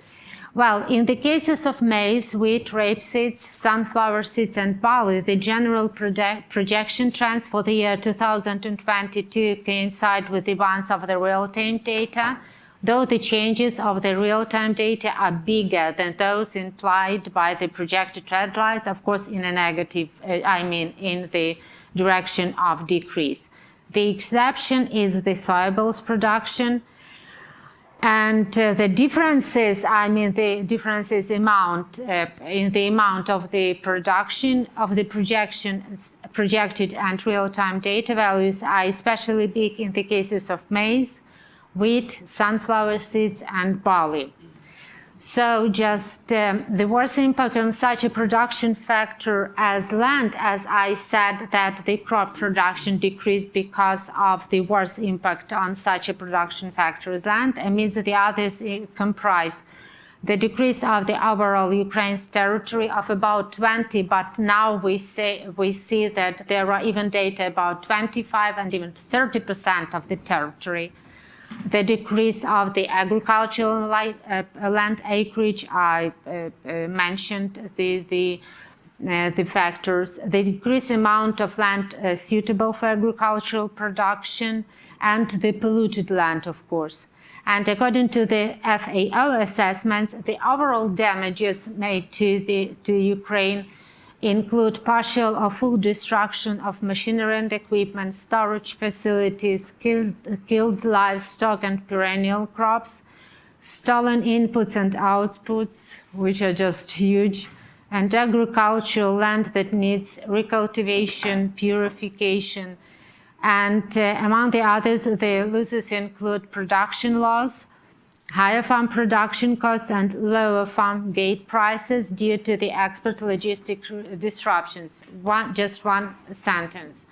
Well, in the cases of maize, wheat, rapeseeds, sunflower seeds, and barley, the general projection trends for the year 2022 coincide with the ones of the real-time data, though the changes of the real-time data are bigger than those implied by the projected trend lines, of course, in a negative, I mean, in the direction of decrease. The exception is the soybeans production, and the differences, I mean, the differences amount in the amount of the production of the projected and real-time data values are especially big in the cases of maize, wheat, sunflower seeds, and barley. So just the worst impact on such a production factor as land, as I said, that the crop production decreased because of the worst impact on such a production factor as land. Amidst the others comprise the decrease of the overall Ukraine's territory of about 20, but now we see that there are even data about 25 and even 30% of the territory. The decrease of the agricultural land acreage, I mentioned the factors, the decreased amount of land suitable for agricultural production, and the polluted land, of course. And according to the FAO assessments, the overall damages made to Ukraine include partial or full destruction of machinery and equipment, storage facilities, killed livestock and perennial crops, stolen inputs and outputs, which are just huge, and agricultural land that needs recultivation, purification. And among the others, the losses include production loss, higher farm production costs, and lower farm gate prices due to the export logistic disruptions. Just one sentence.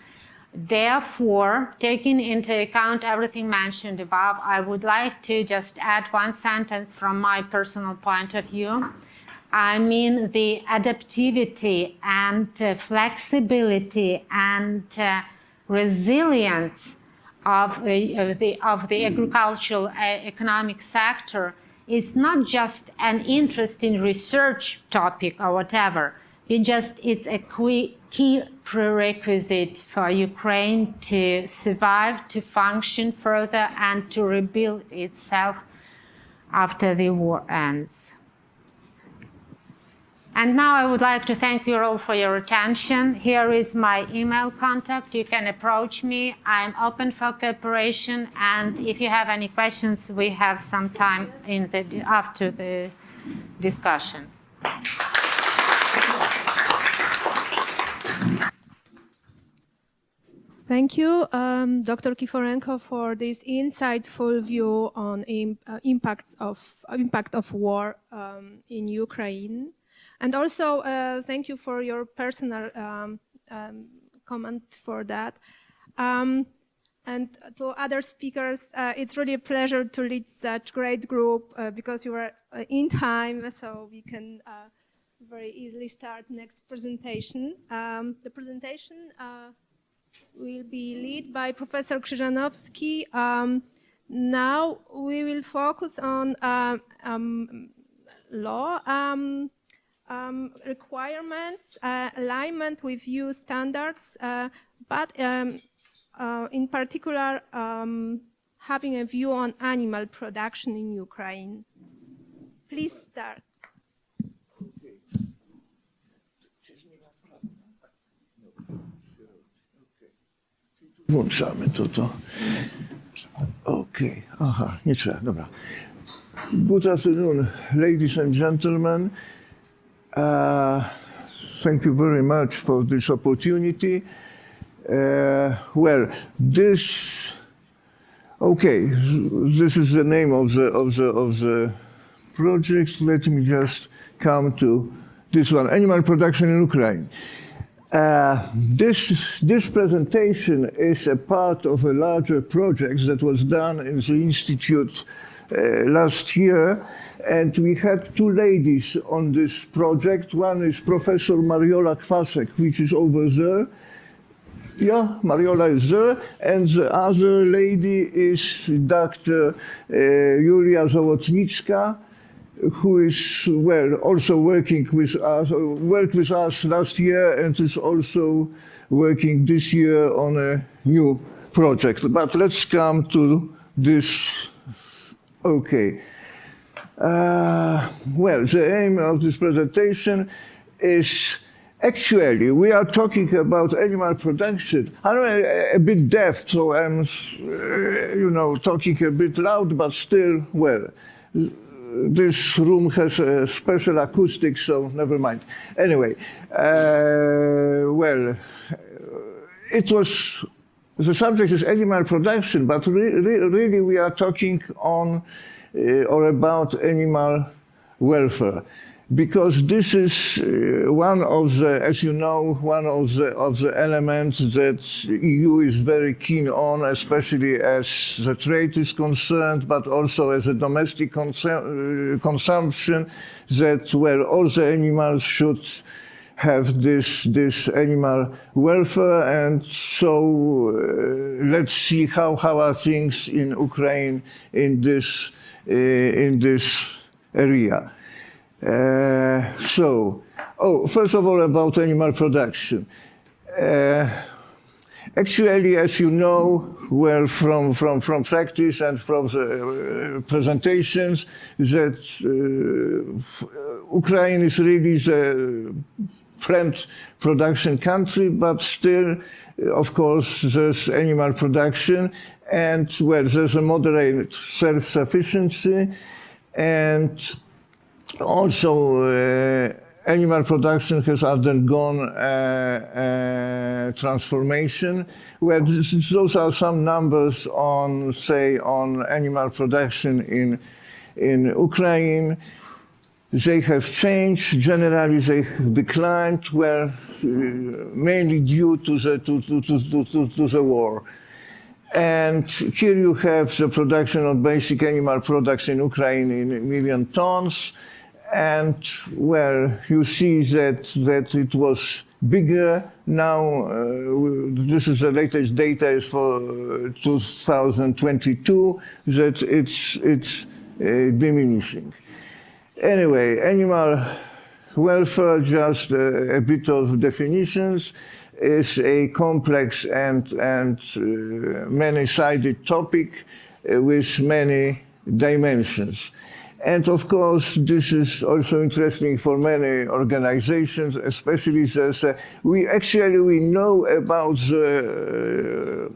Therefore, taking into account everything mentioned above, I would like to just add one sentence from my personal point of view. I mean the adaptivity and flexibility and resilience of the agricultural economic sector it's not just an interesting research topic or whatever. It's a key prerequisite for Ukraine to survive, to function further, and to rebuild itself after the war ends. And now I would like to thank you all for your attention. Here is my email contact. You can approach me. I'm open for cooperation. And if you have any questions, we have some time after the discussion.
Thank you, Dr. Kiforenko, for this insightful view on impact of war in Ukraine. And also, thank you for your personal comment for that. And to other speakers, it's really a pleasure to lead such great group because you are in time, so we can very easily start next presentation. The presentation will be led by Professor Krzyżanowski. Now we will focus on law requirements, alignment with EU standards, but in particular having a view on animal production in Ukraine. Please start.
Włączamy to. Okay. Aha, nie trzeba, dobra. Good afternoon, ladies and gentlemen. Thank you very much for this opportunity. This is the name of the project. Let me just come to this one, animal production in Ukraine. This presentation is a part of a larger project that was done in the Institute last year, and we had two ladies on this project. One is Professor Mariola Kwasek, which is over there. Yeah, Mariola is there, and the other lady is Dr. Julia Zawodnicka, who is also worked with us last year and is also working this year on a new project. But let's come to this. Okay. The aim of this presentation is actually we are talking about animal production. I'm a bit deaf, so I'm, talking a bit loud, but still, this room has a special acoustic, so never mind. Anyway, the subject is animal production, but really we are talking on or about animal welfare, because this is one of the, as you know, one of the elements that EU is very keen on, especially as the trade is concerned, but also as a domestic consumption, that all the animals should have this animal welfare. And so let's see how are things in Ukraine in this area. First of all, about animal production. Actually, as you know, from practice and from the presentations, that Ukraine is really the plant production country, but still, of course, there's animal production, and there's a moderate self-sufficiency, and also animal production has undergone transformation. Those are some numbers on, say, on animal production in Ukraine. They have changed. Generally, they have declined, mainly due to the war. And here you have the production of basic animal products in Ukraine in million tons. And you see that it was bigger. Now, this is the latest data is for 2022, that it's diminishing. Anyway, animal welfare, just a bit of definitions, is a complex and many-sided topic with many dimensions. And of course, this is also interesting for many organizations, especially we know about the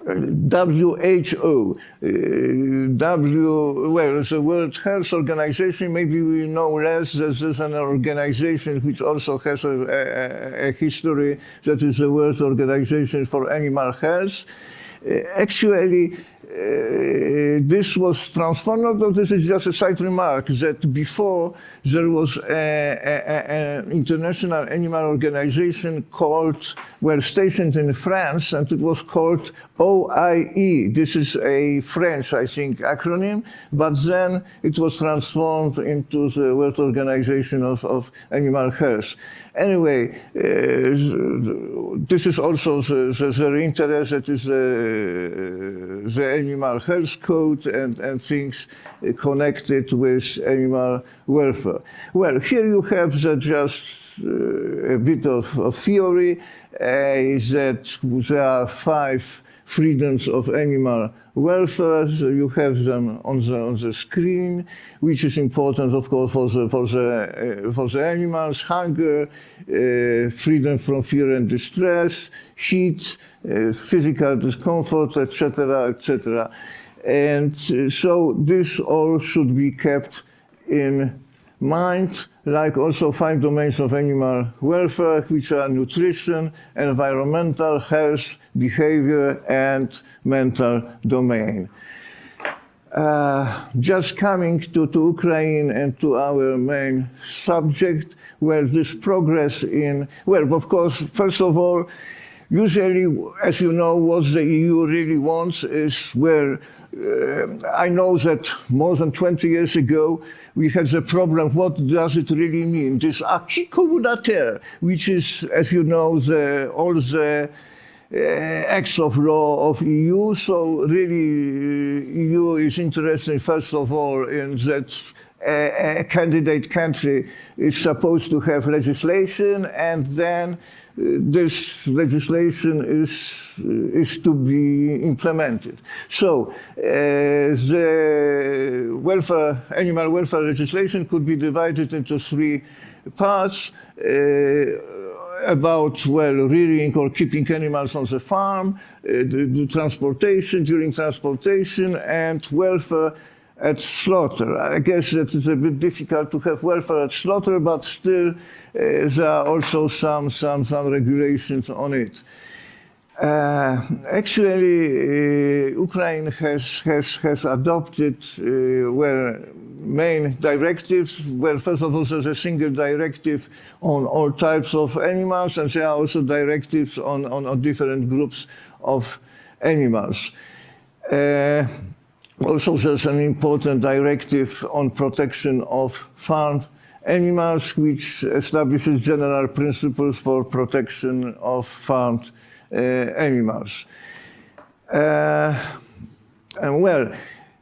WHO, the World Health Organization. Maybe we know less. There's an organization which also has a history, that is the World Organization for Animal Health. Actually, this was transformed, although this is just a side remark, that before there was an international animal organization stationed in France, and it was called OIE. This is a French, I think, acronym, but then it was transformed into the World Organization of Animal Health. Anyway, this is also the interest, that is the Animal Health Code and things connected with animal welfare. Well, here you have just a bit of theory, that there are 5 freedoms of animal welfare. So you have them on the screen, which is important, of course, for the animals: hunger, freedom from fear and distress, heat, physical discomfort, etc., etc. And so this all should be kept in mind, like also 5 domains of animal welfare, which are nutrition, environmental, health, behavior, and mental domain. Just coming to Ukraine and to our main subject, well, this progress of course, first of all, usually, as you know, what the EU really wants is, I know that more than 20 years ago, we had the problem, what does it really mean? This acquis communautaire, which is, as you know, all the acts of law of EU. So really, EU is interested, first of all, in that a candidate country is supposed to have legislation, and then this legislation is to be implemented. So the animal welfare legislation could be divided into 3 parts. About, rearing or keeping animals on the farm, the transportation, during transportation, and welfare at slaughter. I guess that it's a bit difficult to have welfare at slaughter, but still there are also some regulations on it. Actually, Ukraine has adopted main directives. Well, first of all, there's a single directive on all types of animals, and there are also directives on different groups of animals. Also, there's an important directive on protection of farm animals, which establishes general principles for protection of farmed animals.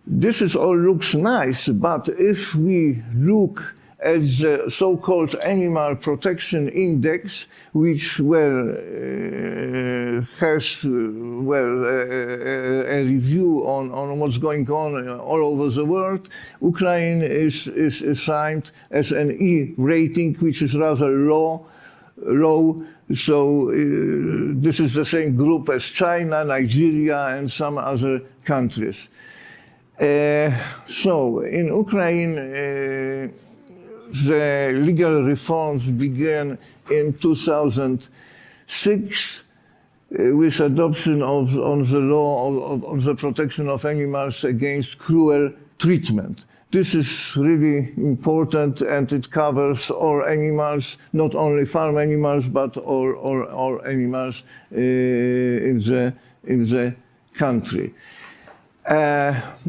This all looks nice, but if we look at the so-called Animal Protection Index, which has a review on what's going on all over the world, Ukraine is assigned as an E rating, which is rather low. So this is the same group as China, Nigeria, and some other countries. So in Ukraine, the legal reforms began in 2006 with adoption of the law on the protection of animals against cruel treatment. This is really important, and it covers all animals, not only farm animals, but all animals in the country.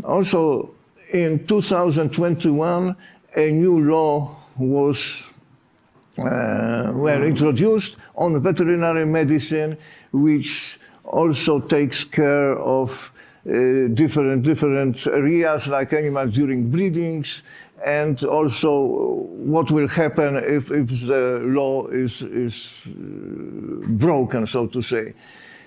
Also, in 2021, a new law was introduced on veterinary medicine, which also takes care of different areas like animals during breedings, and also what will happen if the law is broken, so to say.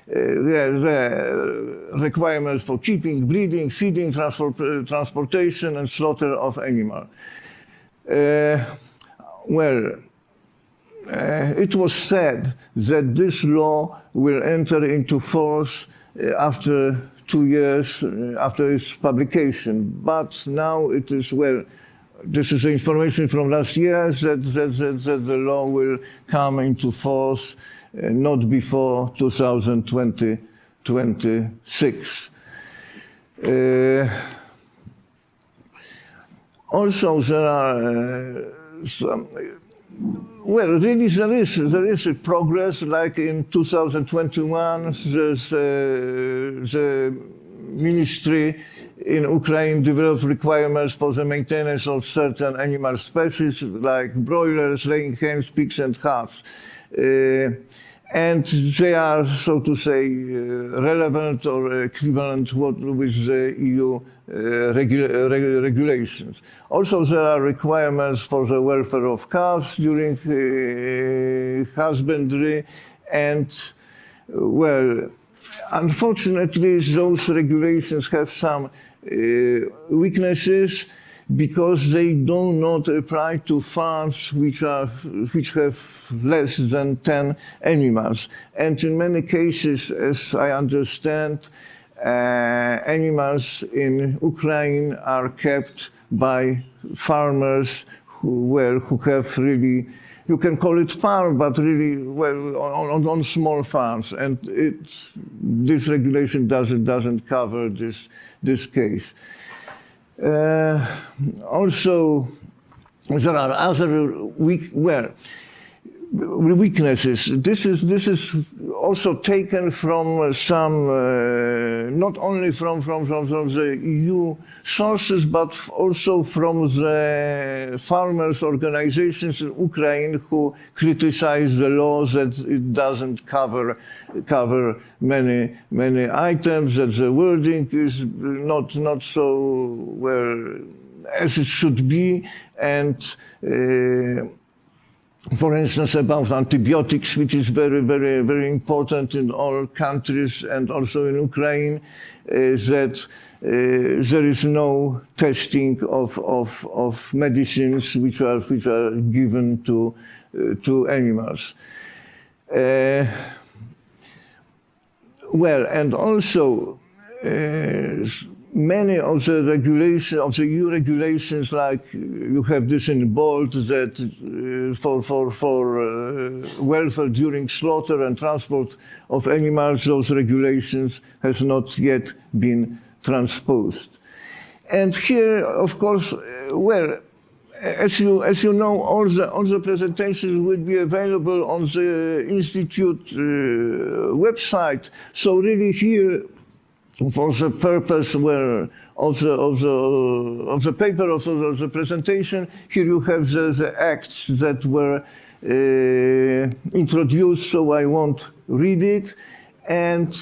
The requirements for keeping, breeding, feeding, transportation, and slaughter of animal. It was said that this law will enter into force after 2 years after its publication, but now it is, this is the information from last year, that the law will come into force not before 2026. Also, there are some, really there is a progress. Like in 2021, the ministry in Ukraine developed requirements for the maintenance of certain animal species like broilers, laying hens, pigs, and calves. And they are, so to say, relevant or equivalent with the EU regulations. Also, there are requirements for the welfare of calves during husbandry, and, unfortunately, those regulations have some weaknesses, because they do not apply to farms which have less than 10 animals. And in many cases, as I understand, animals in Ukraine are kept by farmers who have really, you can call it farm, but really, on small farms. And this regulation doesn't cover this case. Also, there are other weaknesses. This is also taken from some, not only from the EU sources, but also from the farmers' organizations in Ukraine who criticize the law, that it doesn't cover many items, that the wording is not so as it should be, and for instance, about antibiotics, which is very important in all countries and also in Ukraine, that there is no testing of medicines which are given to animals. And also many of the regulations, of the EU regulations, like you have this in bold, that for welfare during slaughter and transport of animals, those regulations has not yet been transposed. And here, of course, as you know, all the presentations will be available on the Institute website. So really here, for the purpose of the paper, of the presentation, here you have the acts that were introduced, so I won't read it. And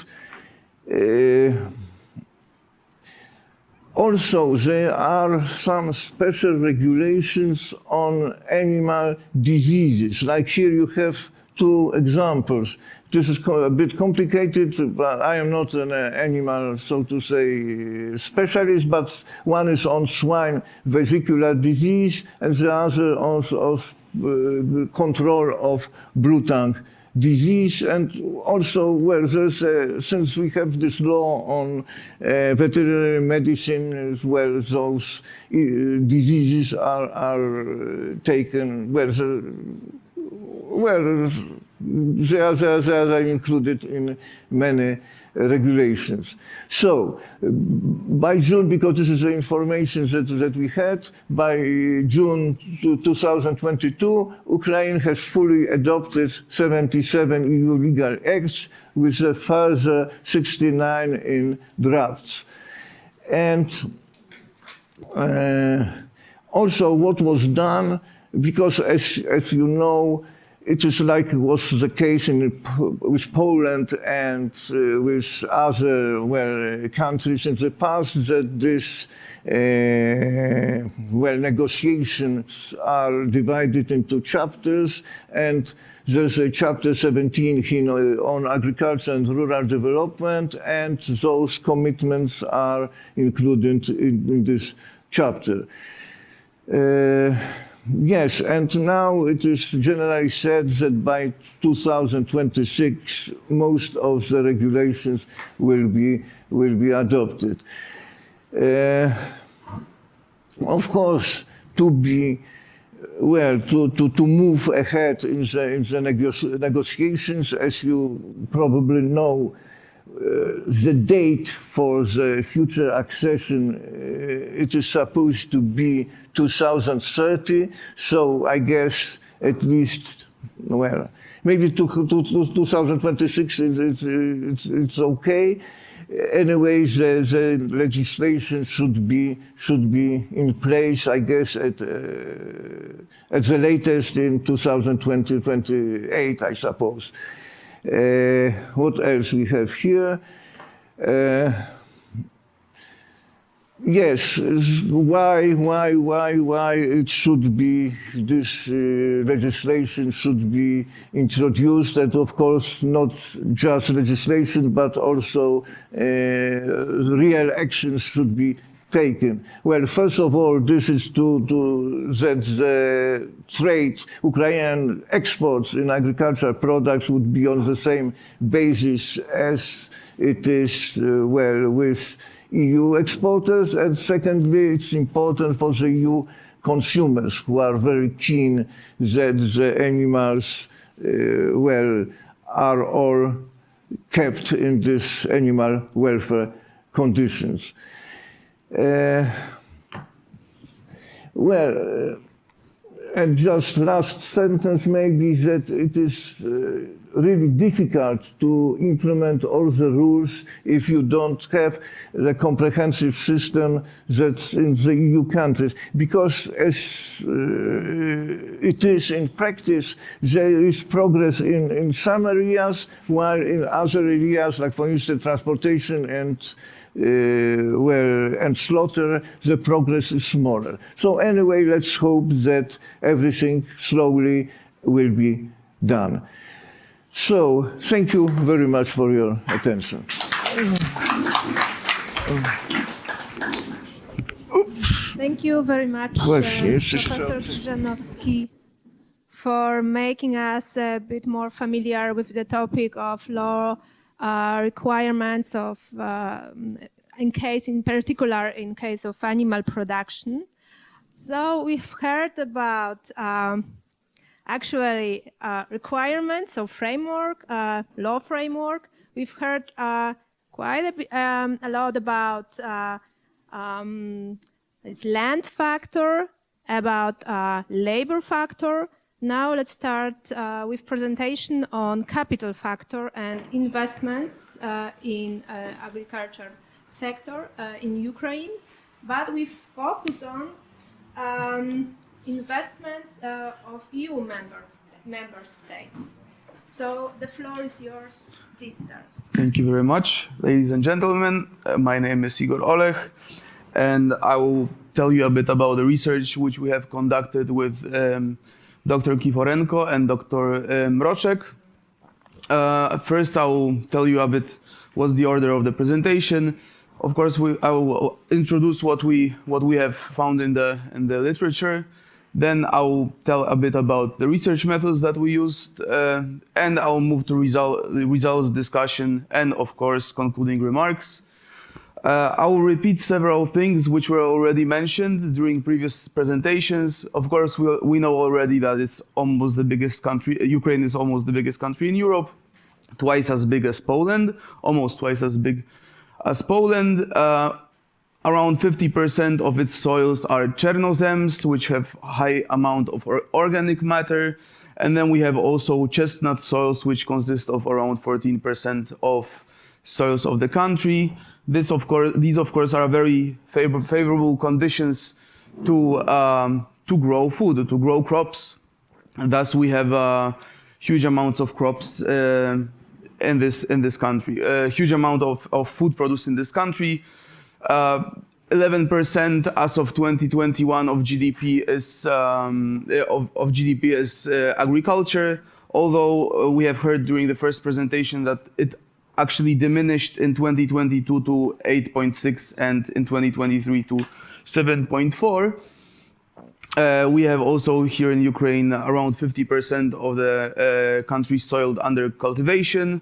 also, there are some special regulations on animal diseases. Like here you have 2 examples. This is a bit complicated, but I am not an animal, so to say, specialist, but one is on swine vesicular disease, and the other of control of blue tongue disease. And also, since we have this law on veterinary medicine as well, those diseases are taken, they are included in many regulations. So, by June, because this is the information that we had, by June 2022, Ukraine has fully adopted 77 EU legal acts, with a further 69 in drafts. And also what was done, because as you know, it is like was the case with Poland and with other countries in the past, that this negotiations are divided into chapters, and there's a chapter 17 on agriculture and rural development, and those commitments are included in this chapter. Yes, and now it is generally said that by 2026, most of the regulations will be adopted. Of course, to move ahead in the negotiations, as you probably know, the date for the future accession, it is supposed to be 2030. So I guess at least, maybe to 2026 it's okay. Anyway, the legislation should be in place, I guess, at the latest in 2028, I suppose. What else we have here? Yes, why it should be, this legislation should be introduced, and of course not just legislation, but also real actions should be taken. Well, first of all, this is that the trade, Ukrainian exports in agricultural products would be on the same basis as it is, with EU exporters. And secondly, it's important for the EU consumers, who are very keen that the animals, are all kept in this animal welfare conditions. And just last sentence maybe, that it is really difficult to implement all the rules if you don't have the comprehensive system that's in the EU countries. Because as it is in practice, there is progress in some areas, while in other areas, like for instance transportation and slaughter, the progress is smaller. So anyway, let's hope that everything slowly will be done. So thank you very much for your attention.
Thank you very much, Professor Krzyżanowski, for making us a bit more familiar with the topic of law requirements of, in particular in case of animal production. So we've heard about requirements of framework, law framework. We've heard quite a lot about its land factor, about labor factor. Now let's start with presentation on capital factor and investments in agriculture sector in Ukraine, but we focus on investments of EU member states. So the floor is yours. Please start.
Thank you very much, ladies and gentlemen. My name is Igor Olech, and I will tell you a bit about the research which we have conducted with Dr. Kiforenko and Dr. Mroczek. First, I will tell you a bit what's the order of the presentation. Of course, I will introduce what we have found in the literature. Then I will tell a bit about the research methods that we used, and I will move to results discussion and, of course, concluding remarks. I will repeat several things which were already mentioned during previous presentations. Of course, we know already that it's almost the biggest country. Ukraine is almost the biggest country in Europe, twice as big as Poland, almost twice as big as Poland. Around 50% of its soils are Chernozems, which have high amount of organic matter. And then we have also chestnut soils, which consist of around 14% of soils of the country. These of course are very favorable conditions to grow food, to grow crops. And thus we have huge amounts of crops in this country, a huge amount of food produced in this country. 11% as of 2021 of GDP is agriculture. Although we have heard during the first presentation that it actually diminished in 2022 to 8.6 and in 2023 to 7.4. We have also here in Ukraine around 50% of the country soiled under cultivation.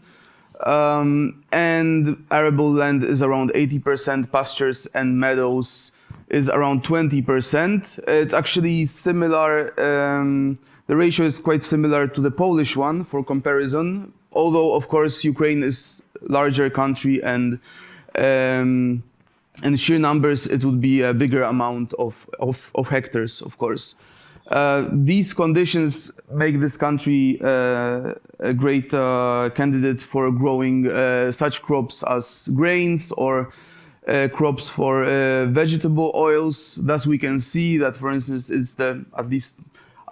And arable land is around 80%, pastures and meadows is around 20%. It's actually similar, the ratio is quite similar to the Polish one for comparison, although of course Ukraine is a larger country and in sheer numbers it would be a bigger amount of hectares, of course. These conditions make this country a great candidate for growing such crops as grains or crops for vegetable oils. Thus we can see that, for instance, it's at least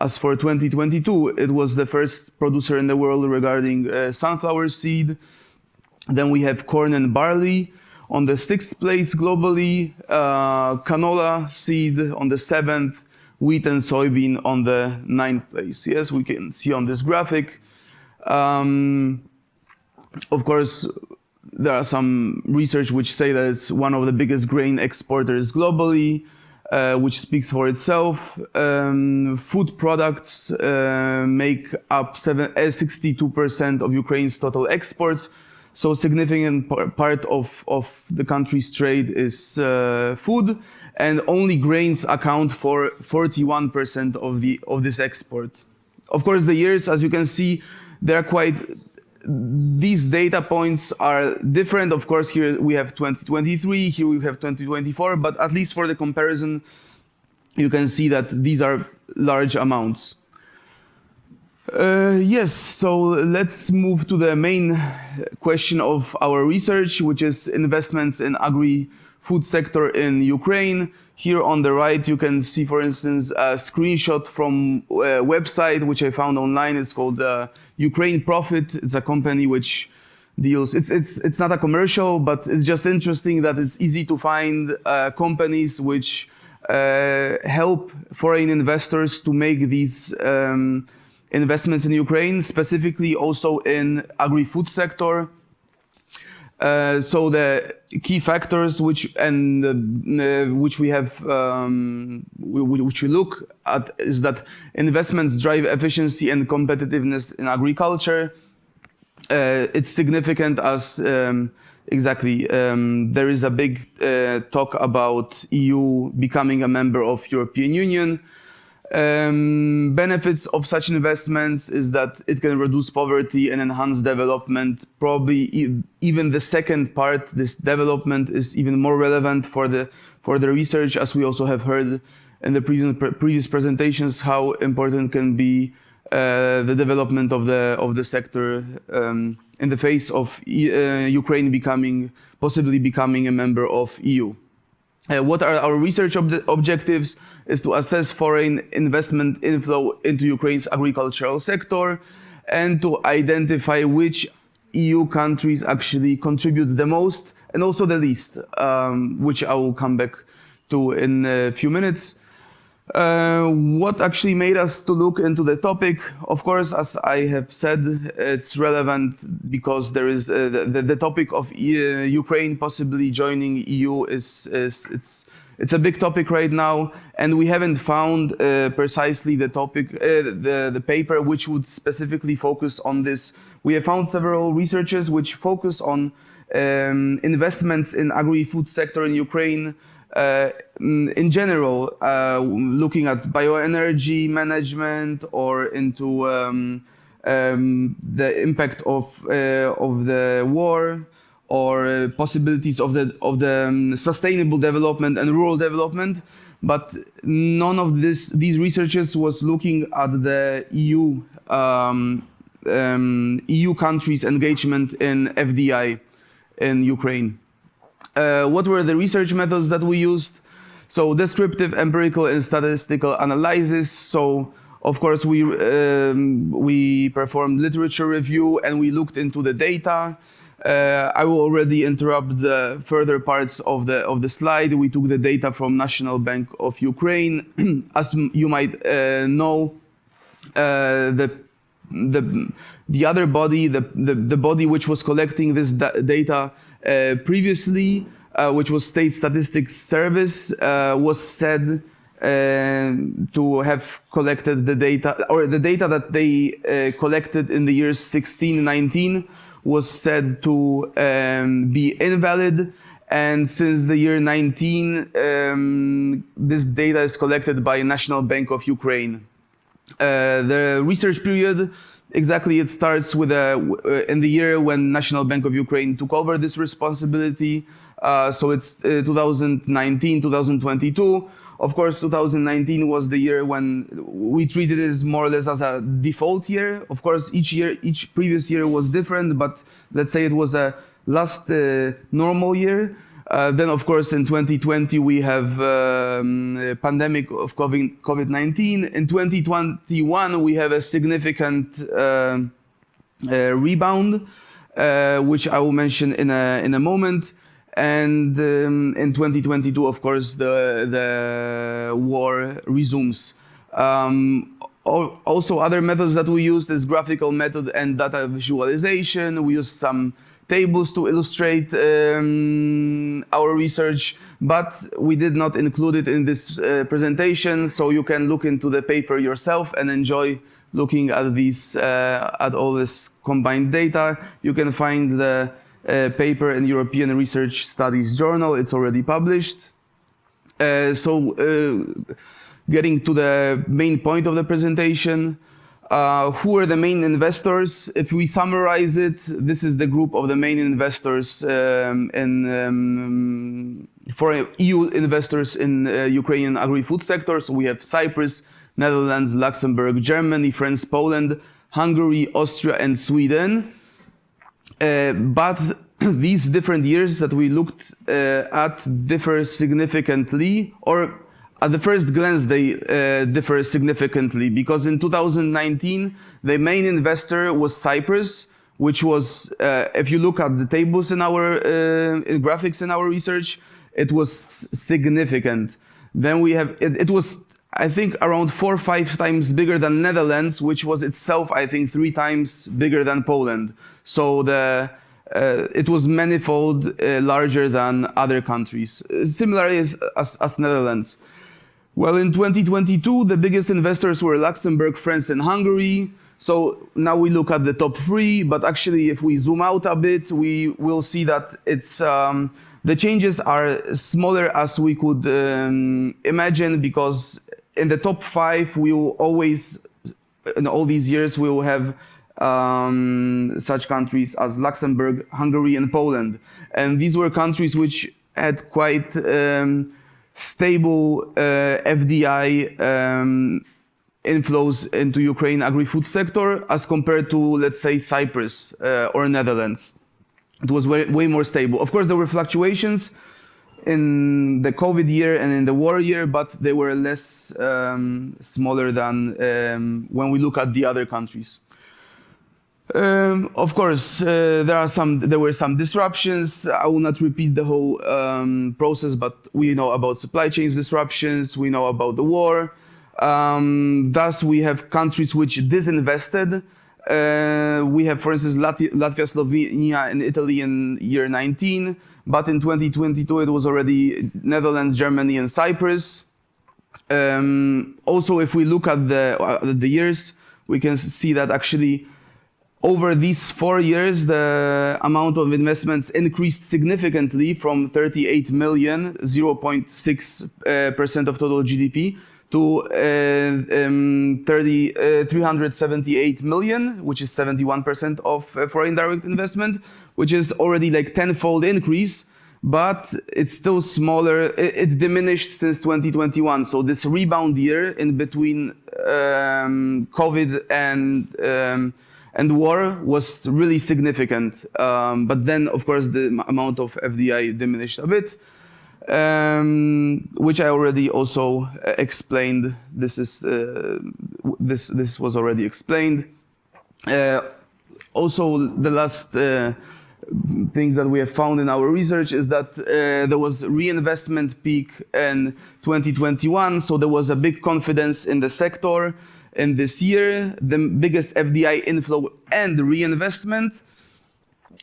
as for 2022, it was the first producer in the world regarding sunflower seed. Then we have corn and barley on the 6th place globally, canola seed on the 7th, wheat and soybean on the 9th place. Yes, we can see on this graphic. Of course, there are some research which say that it's one of the biggest grain exporters globally, which speaks for itself. Food products make up 62% of Ukraine's total exports. So significant part of the country's trade is food, and only grains account for 41% of this export. Of course, the years, as you can see, these data points are different. Of course, here we have 2023, here we have 2024, but at least for the comparison, you can see that these are large amounts. Yes, so let's move to the main question of our research, which is investments in agri-food sector in Ukraine. Here on the right, you can see, for instance, a screenshot from a website which I found online. It's called Ukraine Profit. It's a company which deals. It's not a commercial, but it's just interesting that it's easy to find companies which help foreign investors to make these investments in Ukraine, specifically also in agri-food sector. So the key factors which we look at is that investments drive efficiency and competitiveness in agriculture. It's significant as there is a big talk about EU becoming a member of European Union. Benefits of such investments is that it can reduce poverty and enhance development. Probably even the second part, this development, is even more relevant for the research, as we also have heard in the previous presentations how important can be the development of the sector in the face of Ukraine possibly becoming a member of EU. What are our research objectives is to assess foreign investment inflow into Ukraine's agricultural sector and to identify which EU countries actually contribute the most and also the least, which I will come back to in a few minutes. What actually made us to look into the topic? Of course, as I have said, it's relevant because there is the topic of Ukraine possibly joining EU it's a big topic right now, and we haven't found precisely the topic, the paper which would specifically focus on this. We have found several researchers which focus on investments in agri-food sector in Ukraine. In general, looking at bioenergy management or into the impact of the war or possibilities of the sustainable development and rural development, but none of these researchers was looking at the EU countries' engagement in FDI in Ukraine. What were the research methods that we used? So descriptive, empirical, and statistical analysis. So Of course, we performed literature review and we looked into the data. I will already interrupt the further parts of the slide. We took the data from National Bank of Ukraine. As you might know, the other body, the body which was collecting this data previously, which was State Statistics Service, was said to have collected the data, or the data that they collected in the years 16-19 was said to be invalid. And since the year 19, this data is collected by National Bank of Ukraine. The research period, exactly, it starts with in the year when National Bank of Ukraine took over this responsibility. So it's 2019, 2022. Of course, 2019 was the year when we treated it as more or less as a default year. Of course, each previous year was different, but let's say it was a last normal year. Then, of course, in 2020, we have pandemic of COVID-19. In 2021, we have a significant rebound, which I will mention in a moment. And in 2022, of course, the war resumes. Also, other methods that we used is graphical method and data visualization. We used some tables to illustrate our research, but we did not include it in this presentation, so you can look into the paper yourself and enjoy looking at these, at all this combined data. You can find the paper in European Research Studies Journal. It's already published. Getting to the main point of the presentation, who are the main investors? If we summarize it, this is the group of the main investors for EU investors in Ukrainian agri-food sector. So we have Cyprus, Netherlands, Luxembourg, Germany, France, Poland, Hungary, Austria, and Sweden. But these different years that we looked at differ significantly, or at the first glance they differ significantly, because in 2019 the main investor was Cyprus, which was, if you look at the tables in our graphics in our research, it was significant. Then we have, it was, I think, around 4 or 5 times bigger than Netherlands, which was itself, I think, 3 times bigger than Poland. So it was manifold larger than other countries, similarly as Netherlands. Well, in 2022, the biggest investors were Luxembourg, France, and Hungary. So now we look at the top 3, but actually, if we zoom out a bit, we will see that it's the changes are smaller as we could imagine, because in the top 5, we will always, in all these years, we will have such countries as Luxembourg, Hungary, and Poland. And these were countries which had quite stable FDI inflows into Ukraine agri-food sector as compared to, let's say, Cyprus or Netherlands. It was way more stable. Of course, there were fluctuations in the COVID year and in the war year, but they were less smaller than when we look at the other countries. Of course, there were some disruptions. I will not repeat the whole process, but we know about supply chains disruptions. We know about the war. Thus, we have countries which disinvested. We have, for instance, Latvia, Slovenia, and Italy in year 19. But in 2022, it was already Netherlands, Germany, and Cyprus. Also, if we look at the years, we can see that actually, over these 4 years, the amount of investments increased significantly from 38 million, 0.6% of total GDP, to 378 million, which is 71% of foreign direct investment, which is already like 10-fold increase, but it's still smaller. It diminished since 2021. So this rebound year in between COVID and war was really significant. But then, of course, the amount of FDI diminished a bit. which I already also explained. This was already explained. Also, the last things that we have found in our research is that there was reinvestment peak in 2021, so there was a big confidence in the sector in this year, the biggest FDI inflow and reinvestment,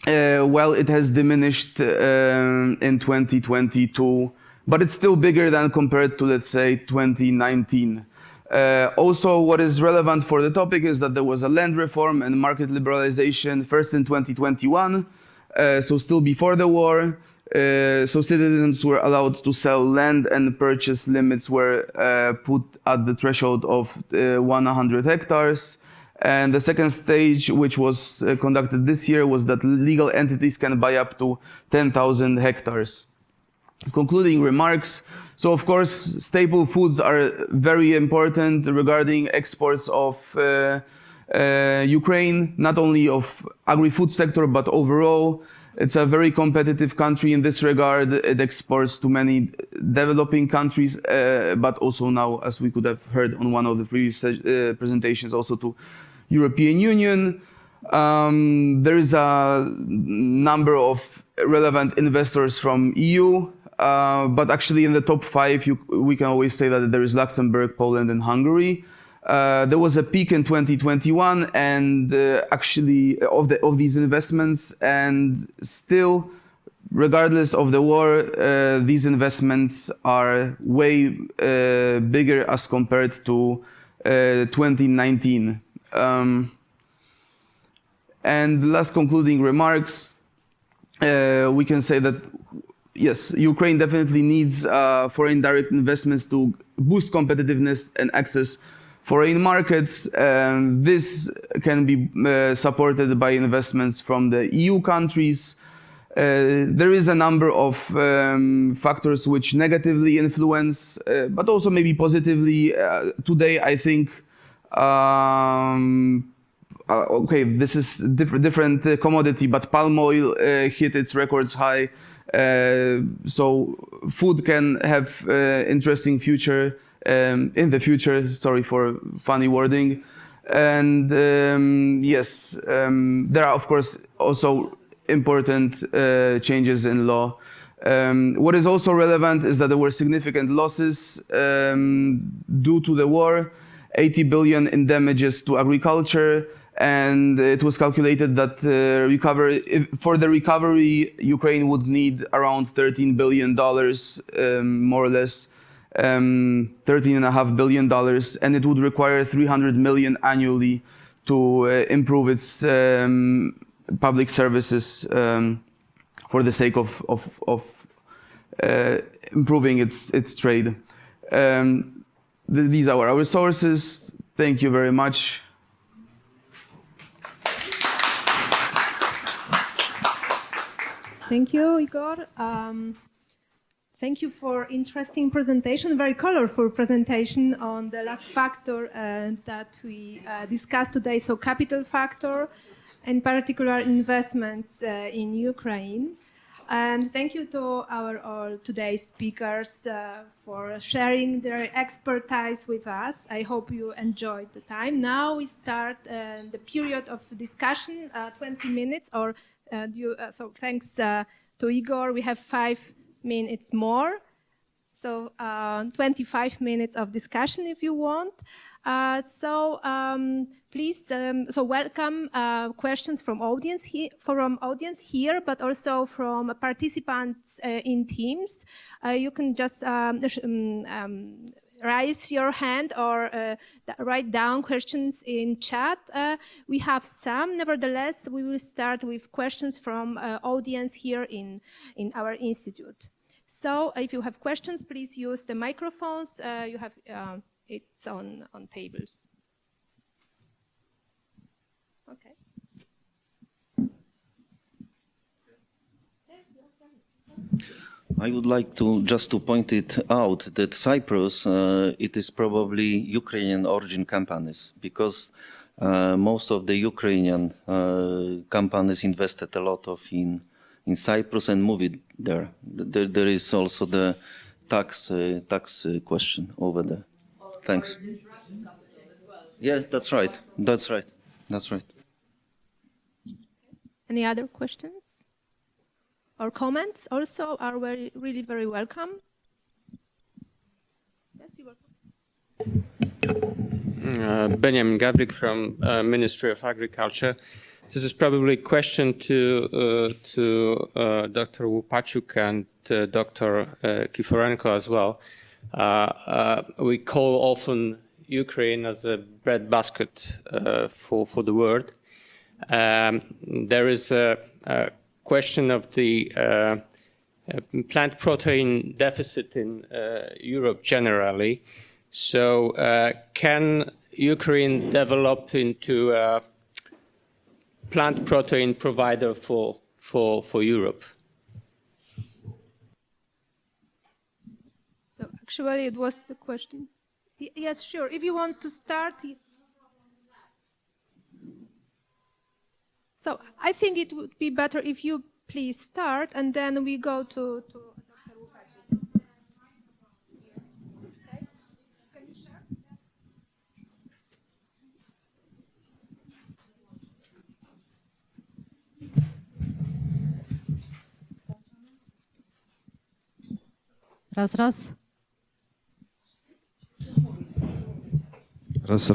while it has diminished in 2022, but it's still bigger than compared to, let's say, 2019. Also, what is relevant for the topic is that there was a land reform and market liberalization first in 2021, so still before the war. So citizens were allowed to sell land and purchase limits were put at the threshold of 100 hectares. And the second stage, which was conducted this year, was that legal entities can buy up to 10,000 hectares. Concluding remarks. So of course, staple foods are very important regarding exports of Ukraine, not only of agri-food sector, but overall. It's a very competitive country in this regard. It exports to many developing countries, but also now, as we could have heard on one of the previous presentations, also to European Union. There is a number of relevant investors from EU, but actually in the top 5, we can always say that there is Luxembourg, Poland, and Hungary. There was a peak in 2021, and actually of these investments, and still, regardless of the war, these investments are way bigger as compared to 2019. And last concluding remarks, we can say that yes, Ukraine definitely needs foreign direct investments to boost competitiveness and access foreign markets. This can be supported by investments from the EU countries. There is a number of factors which negatively influence, but also maybe positively. Today, I think, okay, this is different commodity, but palm oil hit its records high. So food can have interesting future in the future. Sorry for funny wording. And yes, there are of course also important changes in law. What is also relevant is that there were significant losses due to the war, 80 billion in damages to agriculture, and it was calculated that for the recovery, Ukraine would need around $13 billion, more or less, $13.5 billion, and it would require 300 million annually to improve its public services for the sake of improving its trade. These are our sources. Thank you very much.
Thank you, Igor. Thank you for interesting presentation, very colorful presentation on the last factor that we discussed today, so capital factor, in particular investments in Ukraine. And thank you to all today's speakers for sharing their expertise with us. I hope you enjoyed the time. Now we start the period of discussion, 20 minutes, or so thanks to Igor, we have 5 minutes more. So 25 minutes of discussion if you want. Please, so welcome questions from audience here, but also from participants in Teams. You can just raise your hand or write down questions in chat. We have some. Nevertheless, we will start with questions from audience here in our institute. So if you have questions, please use the microphones. You have it's on tables. Okay.
I would like to just point it out that Cyprus, it is probably Ukrainian origin companies, because most of the Ukrainian companies invested a lot in in Cyprus and move it there. There is also the tax question over there. Thanks. Yeah, that's right. That's right. That's right.
Any other questions or comments? Also, are really very welcome. Yes, you're welcome.
Benjamin Gavrik from Ministry of Agriculture. This is probably a question to Dr. Łopaciuk and Dr. Kiforenko as well. We call often Ukraine as a breadbasket for the world. There is a question of the plant protein deficit in Europe generally. So can Ukraine develop into a plant protein provider for Europe?
So actually it was the question. Yes, sure. If you want to start. So I think it would be better if you please start and then we go to Dr. Łukasz. Okay. Can you share?
Raz, raz.
Raz.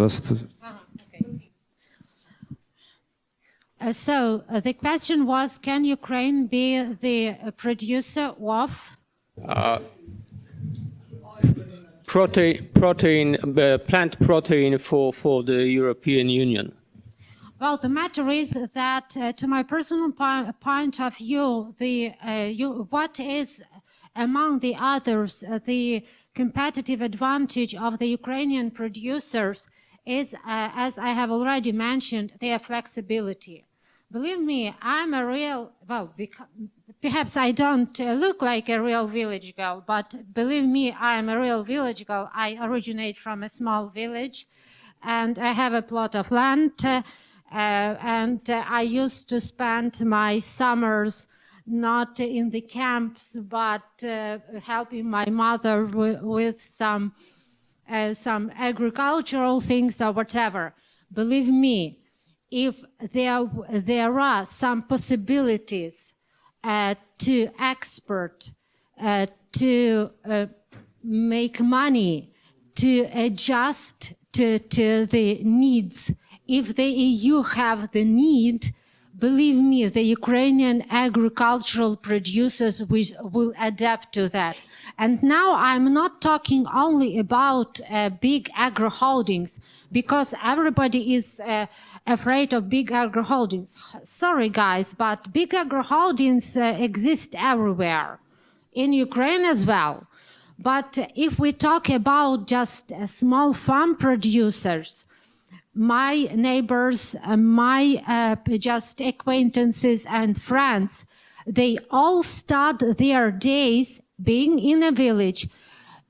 So the question was, can Ukraine be the producer of
plant protein for the European Union?
Well, the matter is that, to my personal point of view, what is among the others the competitive advantage of the Ukrainian producers is, as I have already mentioned, their flexibility. Believe me, I'm a real, well, perhaps I don't look like a real village girl, but believe me, I am a real village girl. I originate from a small village and I have a plot of land and I used to spend my summers not in the camps, but helping my mother with some agricultural things or whatever. Believe me, if there are some possibilities to export, to make money, to adjust to the needs, if the EU have the need, believe me, the Ukrainian agricultural producers will adapt to that. And now I'm not talking only about big agro-holdings, because everybody is afraid of big agro-holdings. Sorry, guys, but big agro-holdings exist everywhere, in Ukraine as well. But if we talk about just small farm producers, my neighbors, my just acquaintances and friends, they all start their days being in a village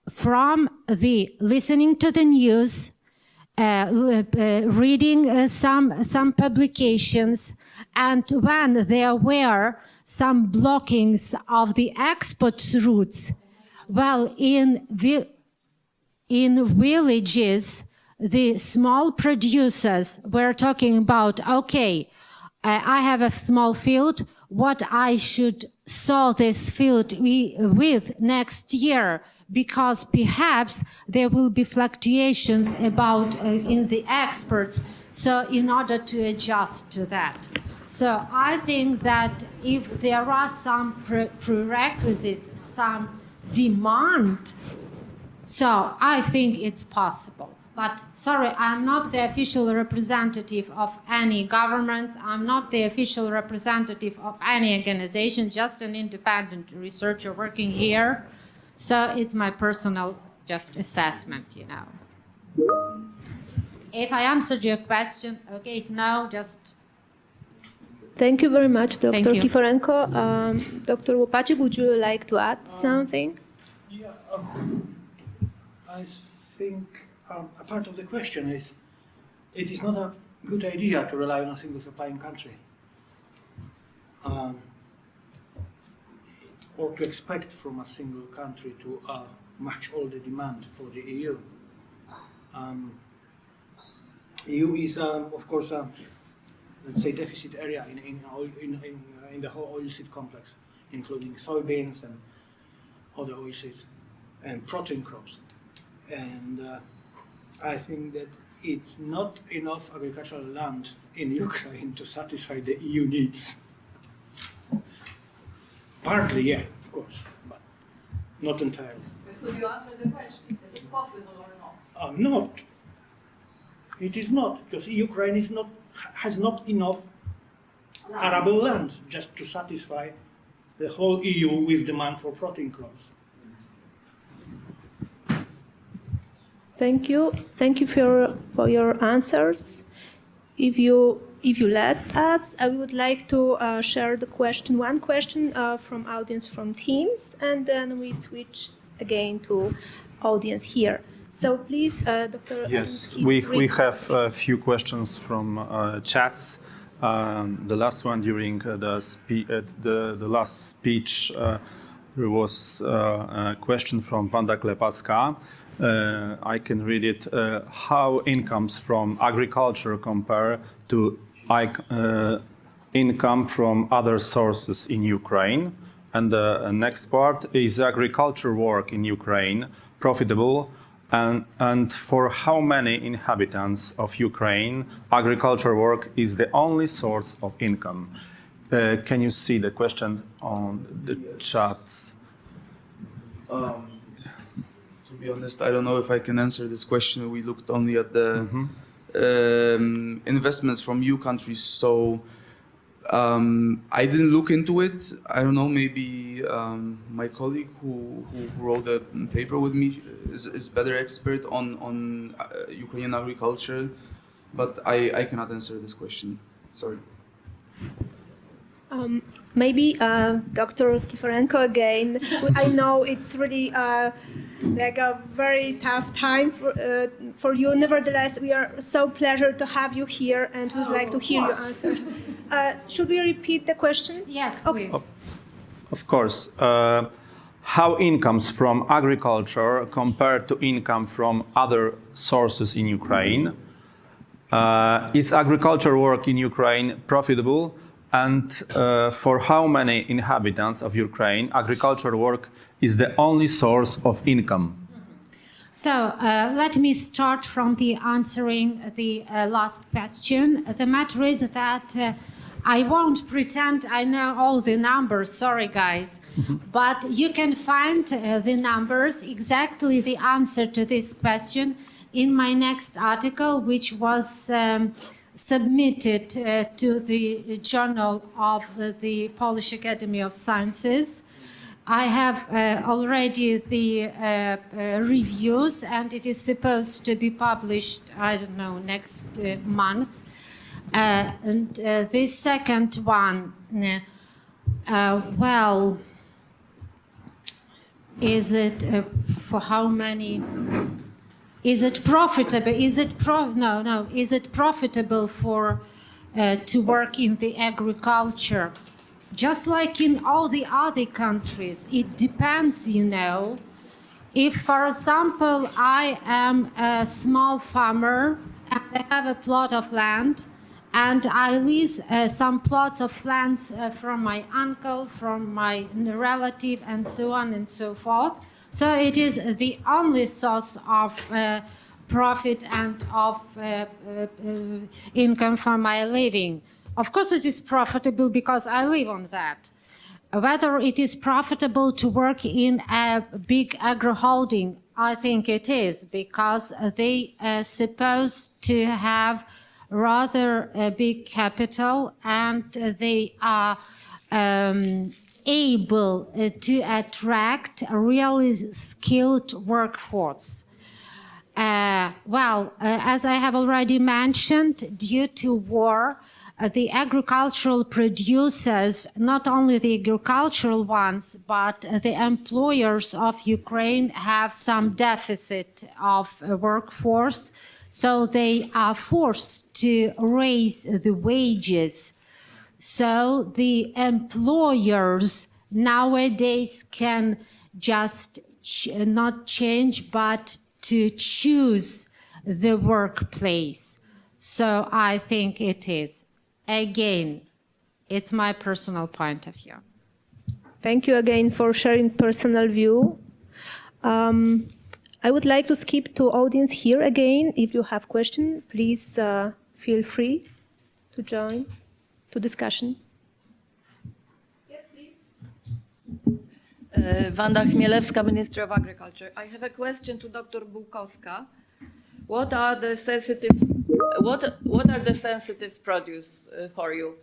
from the listening to the news, reading some publications, and when there were some blockings of the export routes, well, in villages, the small producers were talking about, okay, I have a small field, what I should sow this field with next year, because perhaps there will be fluctuations about in the exports, so in order to adjust to that. So I think that if there are some prerequisites, some demand, so I think it's possible. But sorry, I'm not the official representative of any governments. I'm not the official representative of any organization, just an independent researcher working here. So it's my personal just assessment, you know. If I answered your question, okay, if no, just...
Thank you very much, Dr.
Thank you.
Kiforenko. Dr. Łopaciuk, would you like to add something?
Yeah, I think a part of the question is, it is not a good idea to rely on a single supplying country. or to expect from a single country to match all the demand for the EU. EU is, of course, let's say, deficit area in the whole oilseed complex, including soybeans and other oilseeds and protein crops. And I think that it's not enough agricultural land in Ukraine to satisfy the EU needs. Partly, yeah, of course, but not entirely.
But could you answer the question? Is it possible or not?
Not. It is not, because Ukraine has not enough arable land just to satisfy the whole EU with demand for protein crops.
Thank you. Thank you for your answers. If you let us, I would like to share one question from audience from Teams, and then we switch again to audience here. So please, Dr.
Yes, we have a few questions from chats. The last one during the last speech, there was a question from Wanda Klepacka. I can read it. How incomes from agriculture compare to income from other sources in Ukraine? And the next part, is agriculture work in Ukraine profitable? And for how many inhabitants of Ukraine, agriculture work is the only source of income? Can you see the question on the chat?
To be honest, I don't know if I can answer this question. We looked only at the investments from EU countries, so I didn't look into it. I don't know, maybe my colleague who wrote a paper with me is better expert on Ukrainian agriculture, but I cannot answer this question. Sorry.
Maybe Dr. Kiforenko again. I know it's really like a very tough time for you. Nevertheless, we are so pleased to have you here and would like to hear your answers. Should we repeat the question?
Yes, please.
Okay.
Of course. How incomes from agriculture compare to income from other sources in Ukraine? Is agriculture work in Ukraine profitable? And for how many inhabitants of Ukraine, agriculture work is the only source of income?
So let me start from the answering the last question. The matter is that I won't pretend I know all the numbers, sorry guys, but you can find the numbers, exactly the answer to this question in my next article, which was submitted to the Journal of the Polish Academy of Sciences. I have already the reviews, and it is supposed to be published, I don't know, next month. And this second one, well, is it for how many? Is it profitable? Is it Is it profitable for to work in the agriculture? Just like in all the other countries, it depends, you know. If, for example, I am a small farmer and I have a plot of land, and I lease some plots of lands from my uncle, from my relative, and so on and so forth. So it is the only source of profit and of income for my living. Of course it is profitable because I live on that. Whether it is profitable to work in a big agro-holding, I think it is, because they are supposed to have rather a big capital, and they are able to attract a really skilled workforce. As I have already mentioned, due to war, the agricultural producers, not only the agricultural ones, but the employers of Ukraine have some deficit of workforce, so they are forced to raise the wages. So the employers nowadays can just not change, but to choose the workplace. So I think it is. Again, it's my personal point of view.
Thank you again for sharing personal view. I would like to skip to audience here again. If you have questions, please feel free to join to discussion.
Yes, please. Wanda Chmielewska, Ministry of Agriculture. I have a question to Dr. Bułkowska. What are the sensitive produce for you?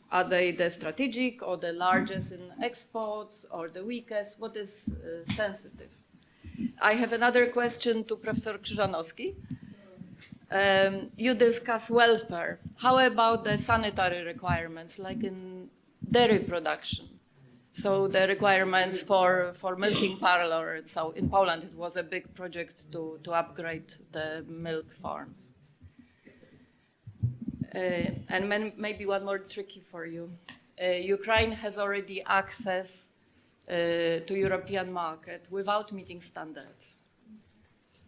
Are they the strategic or the largest in exports or the weakest? What is sensitive? I have another question to Professor Krzyżanowski. You discuss welfare. How about the sanitary requirements, like in dairy production? So the requirements for milking parlor. So in Poland, it was a big project to upgrade the milk farms. And maybe one more tricky for you. Ukraine has already access to European market without meeting standards.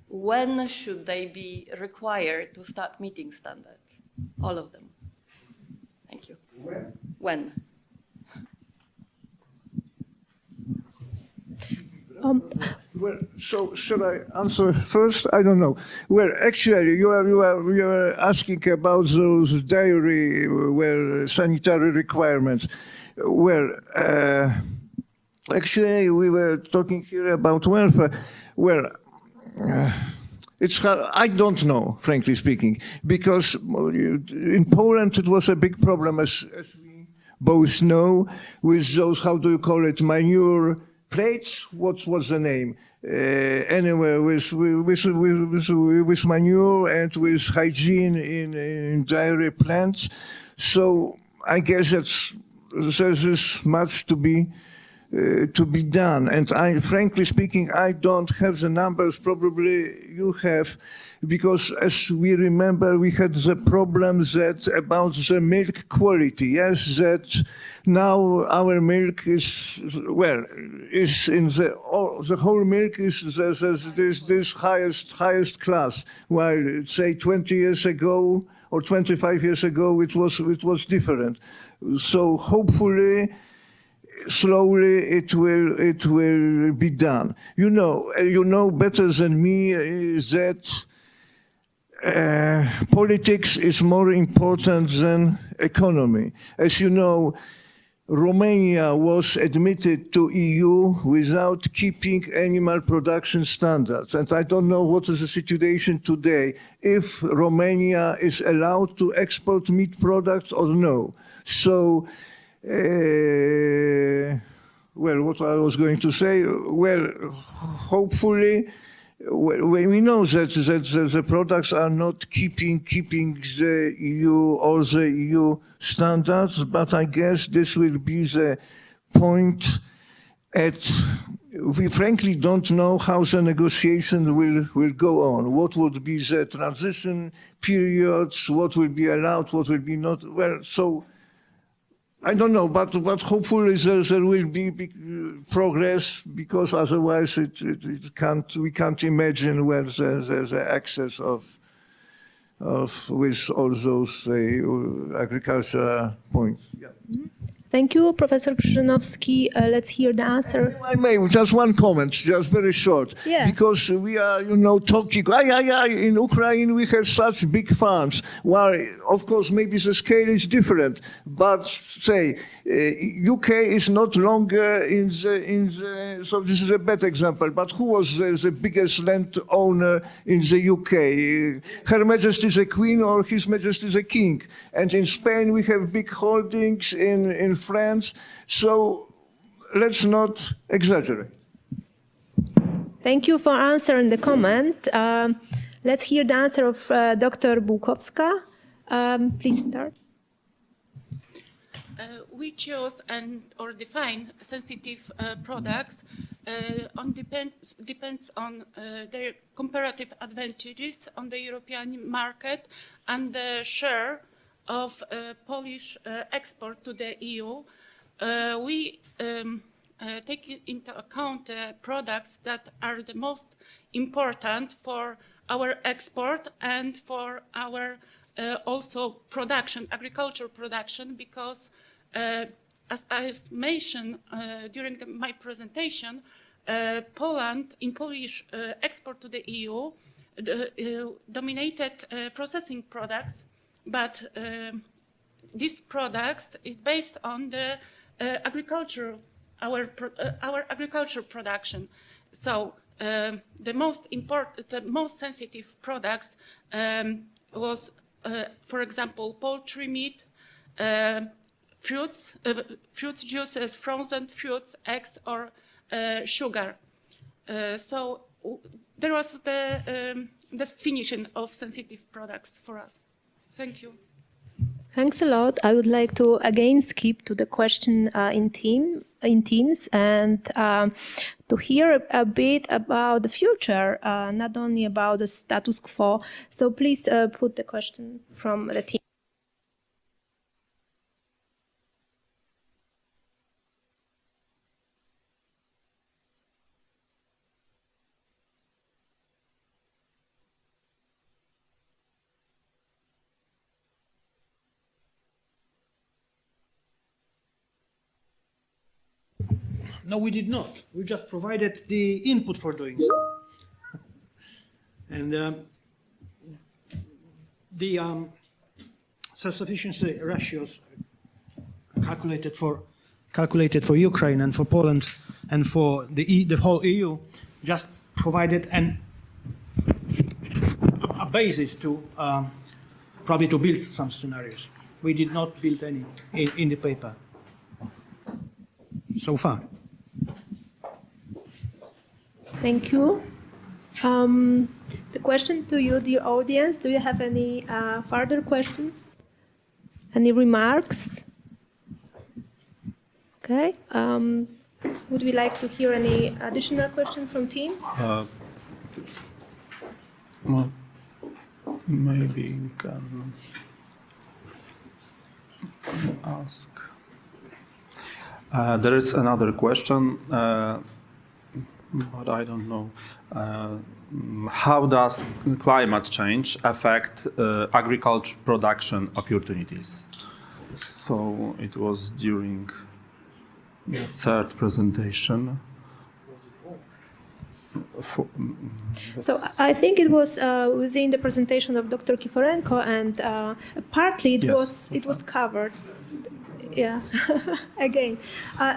When should they be required to start meeting standards? All of them. Thank you. When?
Well, so should I answer first? I don't know. Well, actually, you are asking about those dairy sanitary requirements. Well, actually, we were talking here about welfare. Well, it's I don't know, frankly speaking, because in Poland it was a big problem, as we both know, with those, how do you call it, manure plates. What's the name? Anyway, with manure and with hygiene in dairy plants. So I guess there's much to be done. And frankly speaking, I don't have the numbers. Probably you have, because as we remember, we had the problem about the milk quality. Yes, that now our milk is in the whole milk is this highest class. While say 20 years ago or 25 years ago, it was different. So hopefully, slowly it will be done. You know better than me that politics is more important than economy. As you know, Romania was admitted to EU without keeping animal production standards. And I don't know what is the situation today, if Romania is allowed to export meat products or no. So, well, what I was going to say, well, hopefully, we know that the products are not keeping the EU or the EU standards, but I guess this will be the point we frankly don't know how the negotiation will go on. What would be the transition periods, what will be allowed, what will be not. Well, so I don't know, but hopefully there will be progress, because otherwise we can't imagine where the access of with all those agricultural points. Yeah.
Thank you, Professor Krzyżanowski. Let's hear the answer.
I may, just one comment, just very short.
Yeah.
Because we are, talking, in Ukraine we have such big farms. Well, of course, maybe the scale is different, but say, UK is not longer in the, so this is a bad example, but who was the biggest landowner in the UK? Her Majesty the Queen or His Majesty the King? And in Spain we have big holdings, in France, so let's not exaggerate.
Thank you for answering the comment. Let's hear the answer of Dr. Bułkowska. Please start.
We choose or define sensitive products depends on their comparative advantages on the European market and the share of Polish export to the EU. we take into account the products that are the most important for our export and for our also production, agriculture production, because as I mentioned during my presentation, Poland, in Polish export to the EU, dominated processing products, but these products is based on the agriculture, our agriculture production. So the most sensitive products was, for example, poultry meat, fruits, fruit juices, frozen fruits, eggs, or sugar. So there was the definition of sensitive products for us. Thank you.
Thanks a lot. I would like to again skip to the question in teams and to hear a bit about the future, not only about the status quo. So please put the question from the team.
No, we did not. We just provided the input for doing so. And the self-sufficiency ratios calculated for Ukraine and for Poland and for the whole EU just provided a basis to probably to build some scenarios. We did not build any in the paper so far.
Thank you. The question to you, dear audience, do you have any further questions? Any remarks? Okay. Would we like to hear any additional questions from teams?
Well, maybe we can ask. There is another question, but I don't know. How does climate change affect agriculture production opportunities? So it was during the third presentation.
So I think it was within the presentation of Dr. Kiforenko, and partly it was covered. Yeah, again.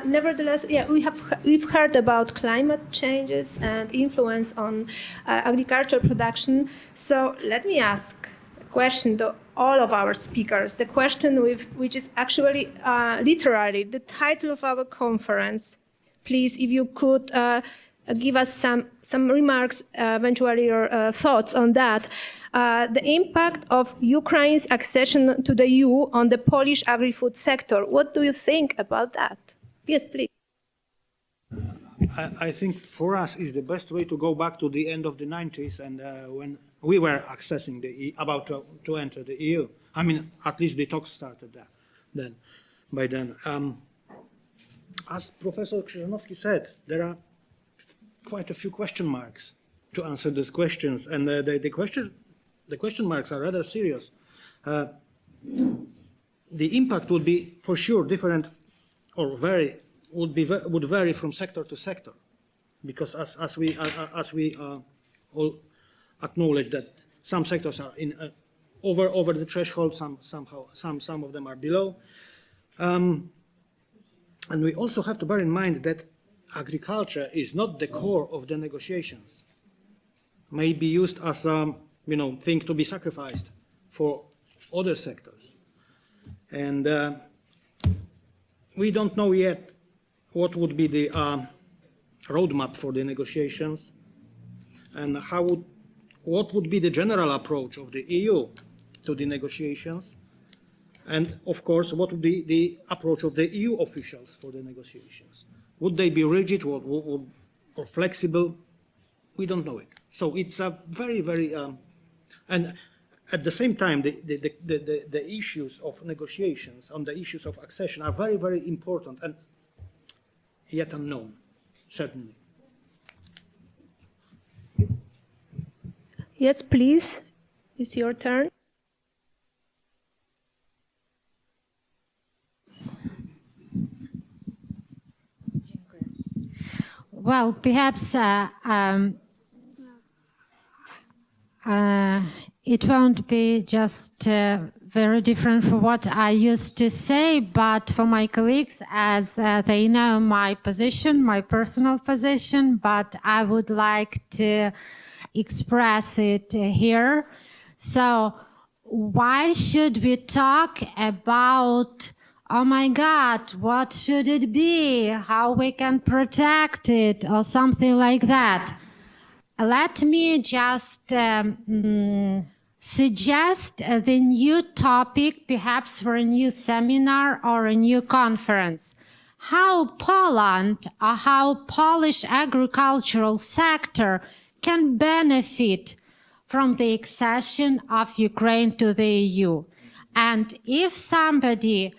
Nevertheless, yeah, we've heard about climate changes and influence on agricultural production. So let me ask a question to all of our speakers. The question which is actually literally the title of our conference. Please, if you could give us some remarks, eventually your thoughts on that. The impact of Ukraine's accession to the EU on the Polish agri-food sector. What do you think about that? Yes, please.
I think for us is the best way to go back to the end of the 90s and when we were accessing about to enter the EU. I mean, at least the talks started then. By then, as Professor Krzyżanowski said, there are quite a few question marks to answer these questions, and the question marks are rather serious. The impact would be for sure different, or would vary from sector to sector, because as we all acknowledge that some sectors are in over the threshold, some of them are below, and we also have to bear in mind that agriculture is not the core of the negotiations. May be used as a thing to be sacrificed for other sectors, and we don't know yet what would be the roadmap for the negotiations, and what would be the general approach of the EU to the negotiations, and of course what would be the approach of the EU officials for the negotiations. Would they be rigid or flexible? We don't know it. So it's a very, very, and at the same time, the issues of negotiations on the issues of accession are very, very important and yet unknown, certainly.
Yes, please. It's your turn.
Well, perhaps it won't be just very different from what I used to say, but for my colleagues, as they know my position, my personal position, but I would like to express it here. So why should we talk about, oh my God, what should it be, how we can protect it, or something like that? Let me just suggest the new topic, perhaps for a new seminar or a new conference. How Poland or how Polish agricultural sector can benefit from the accession of Ukraine to the EU. And if somebody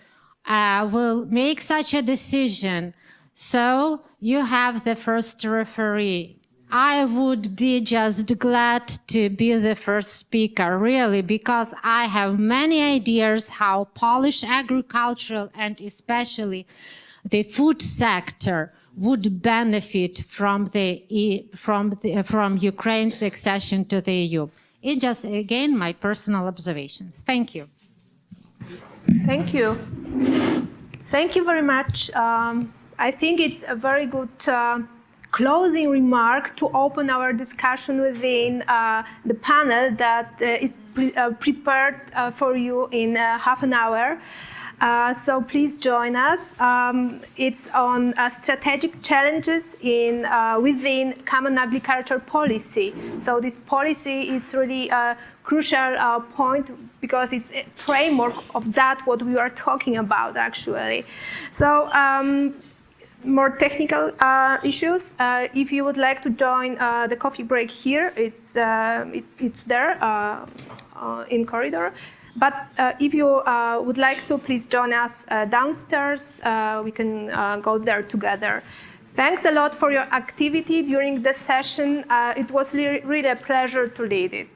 will make such a decision, so you have the first referee. I would be just glad to be the first speaker, really, because I have many ideas how Polish agricultural and especially the food sector would benefit from Ukraine's accession to the EU. It's just, again, my personal observations. Thank you.
Thank you. Thank you very much. I think it's a very good closing remark to open our discussion within the panel that is prepared for you in half an hour. So please join us. It's on strategic challenges within common agriculture policy. So this policy is really a crucial point because it's a framework of that what we are talking about actually. So more technical issues. If you would like to join the coffee break here, it's there in corridor. But if you would like to, please join us downstairs. We can go there together. Thanks a lot for your activity during the session. It was really a pleasure to lead it.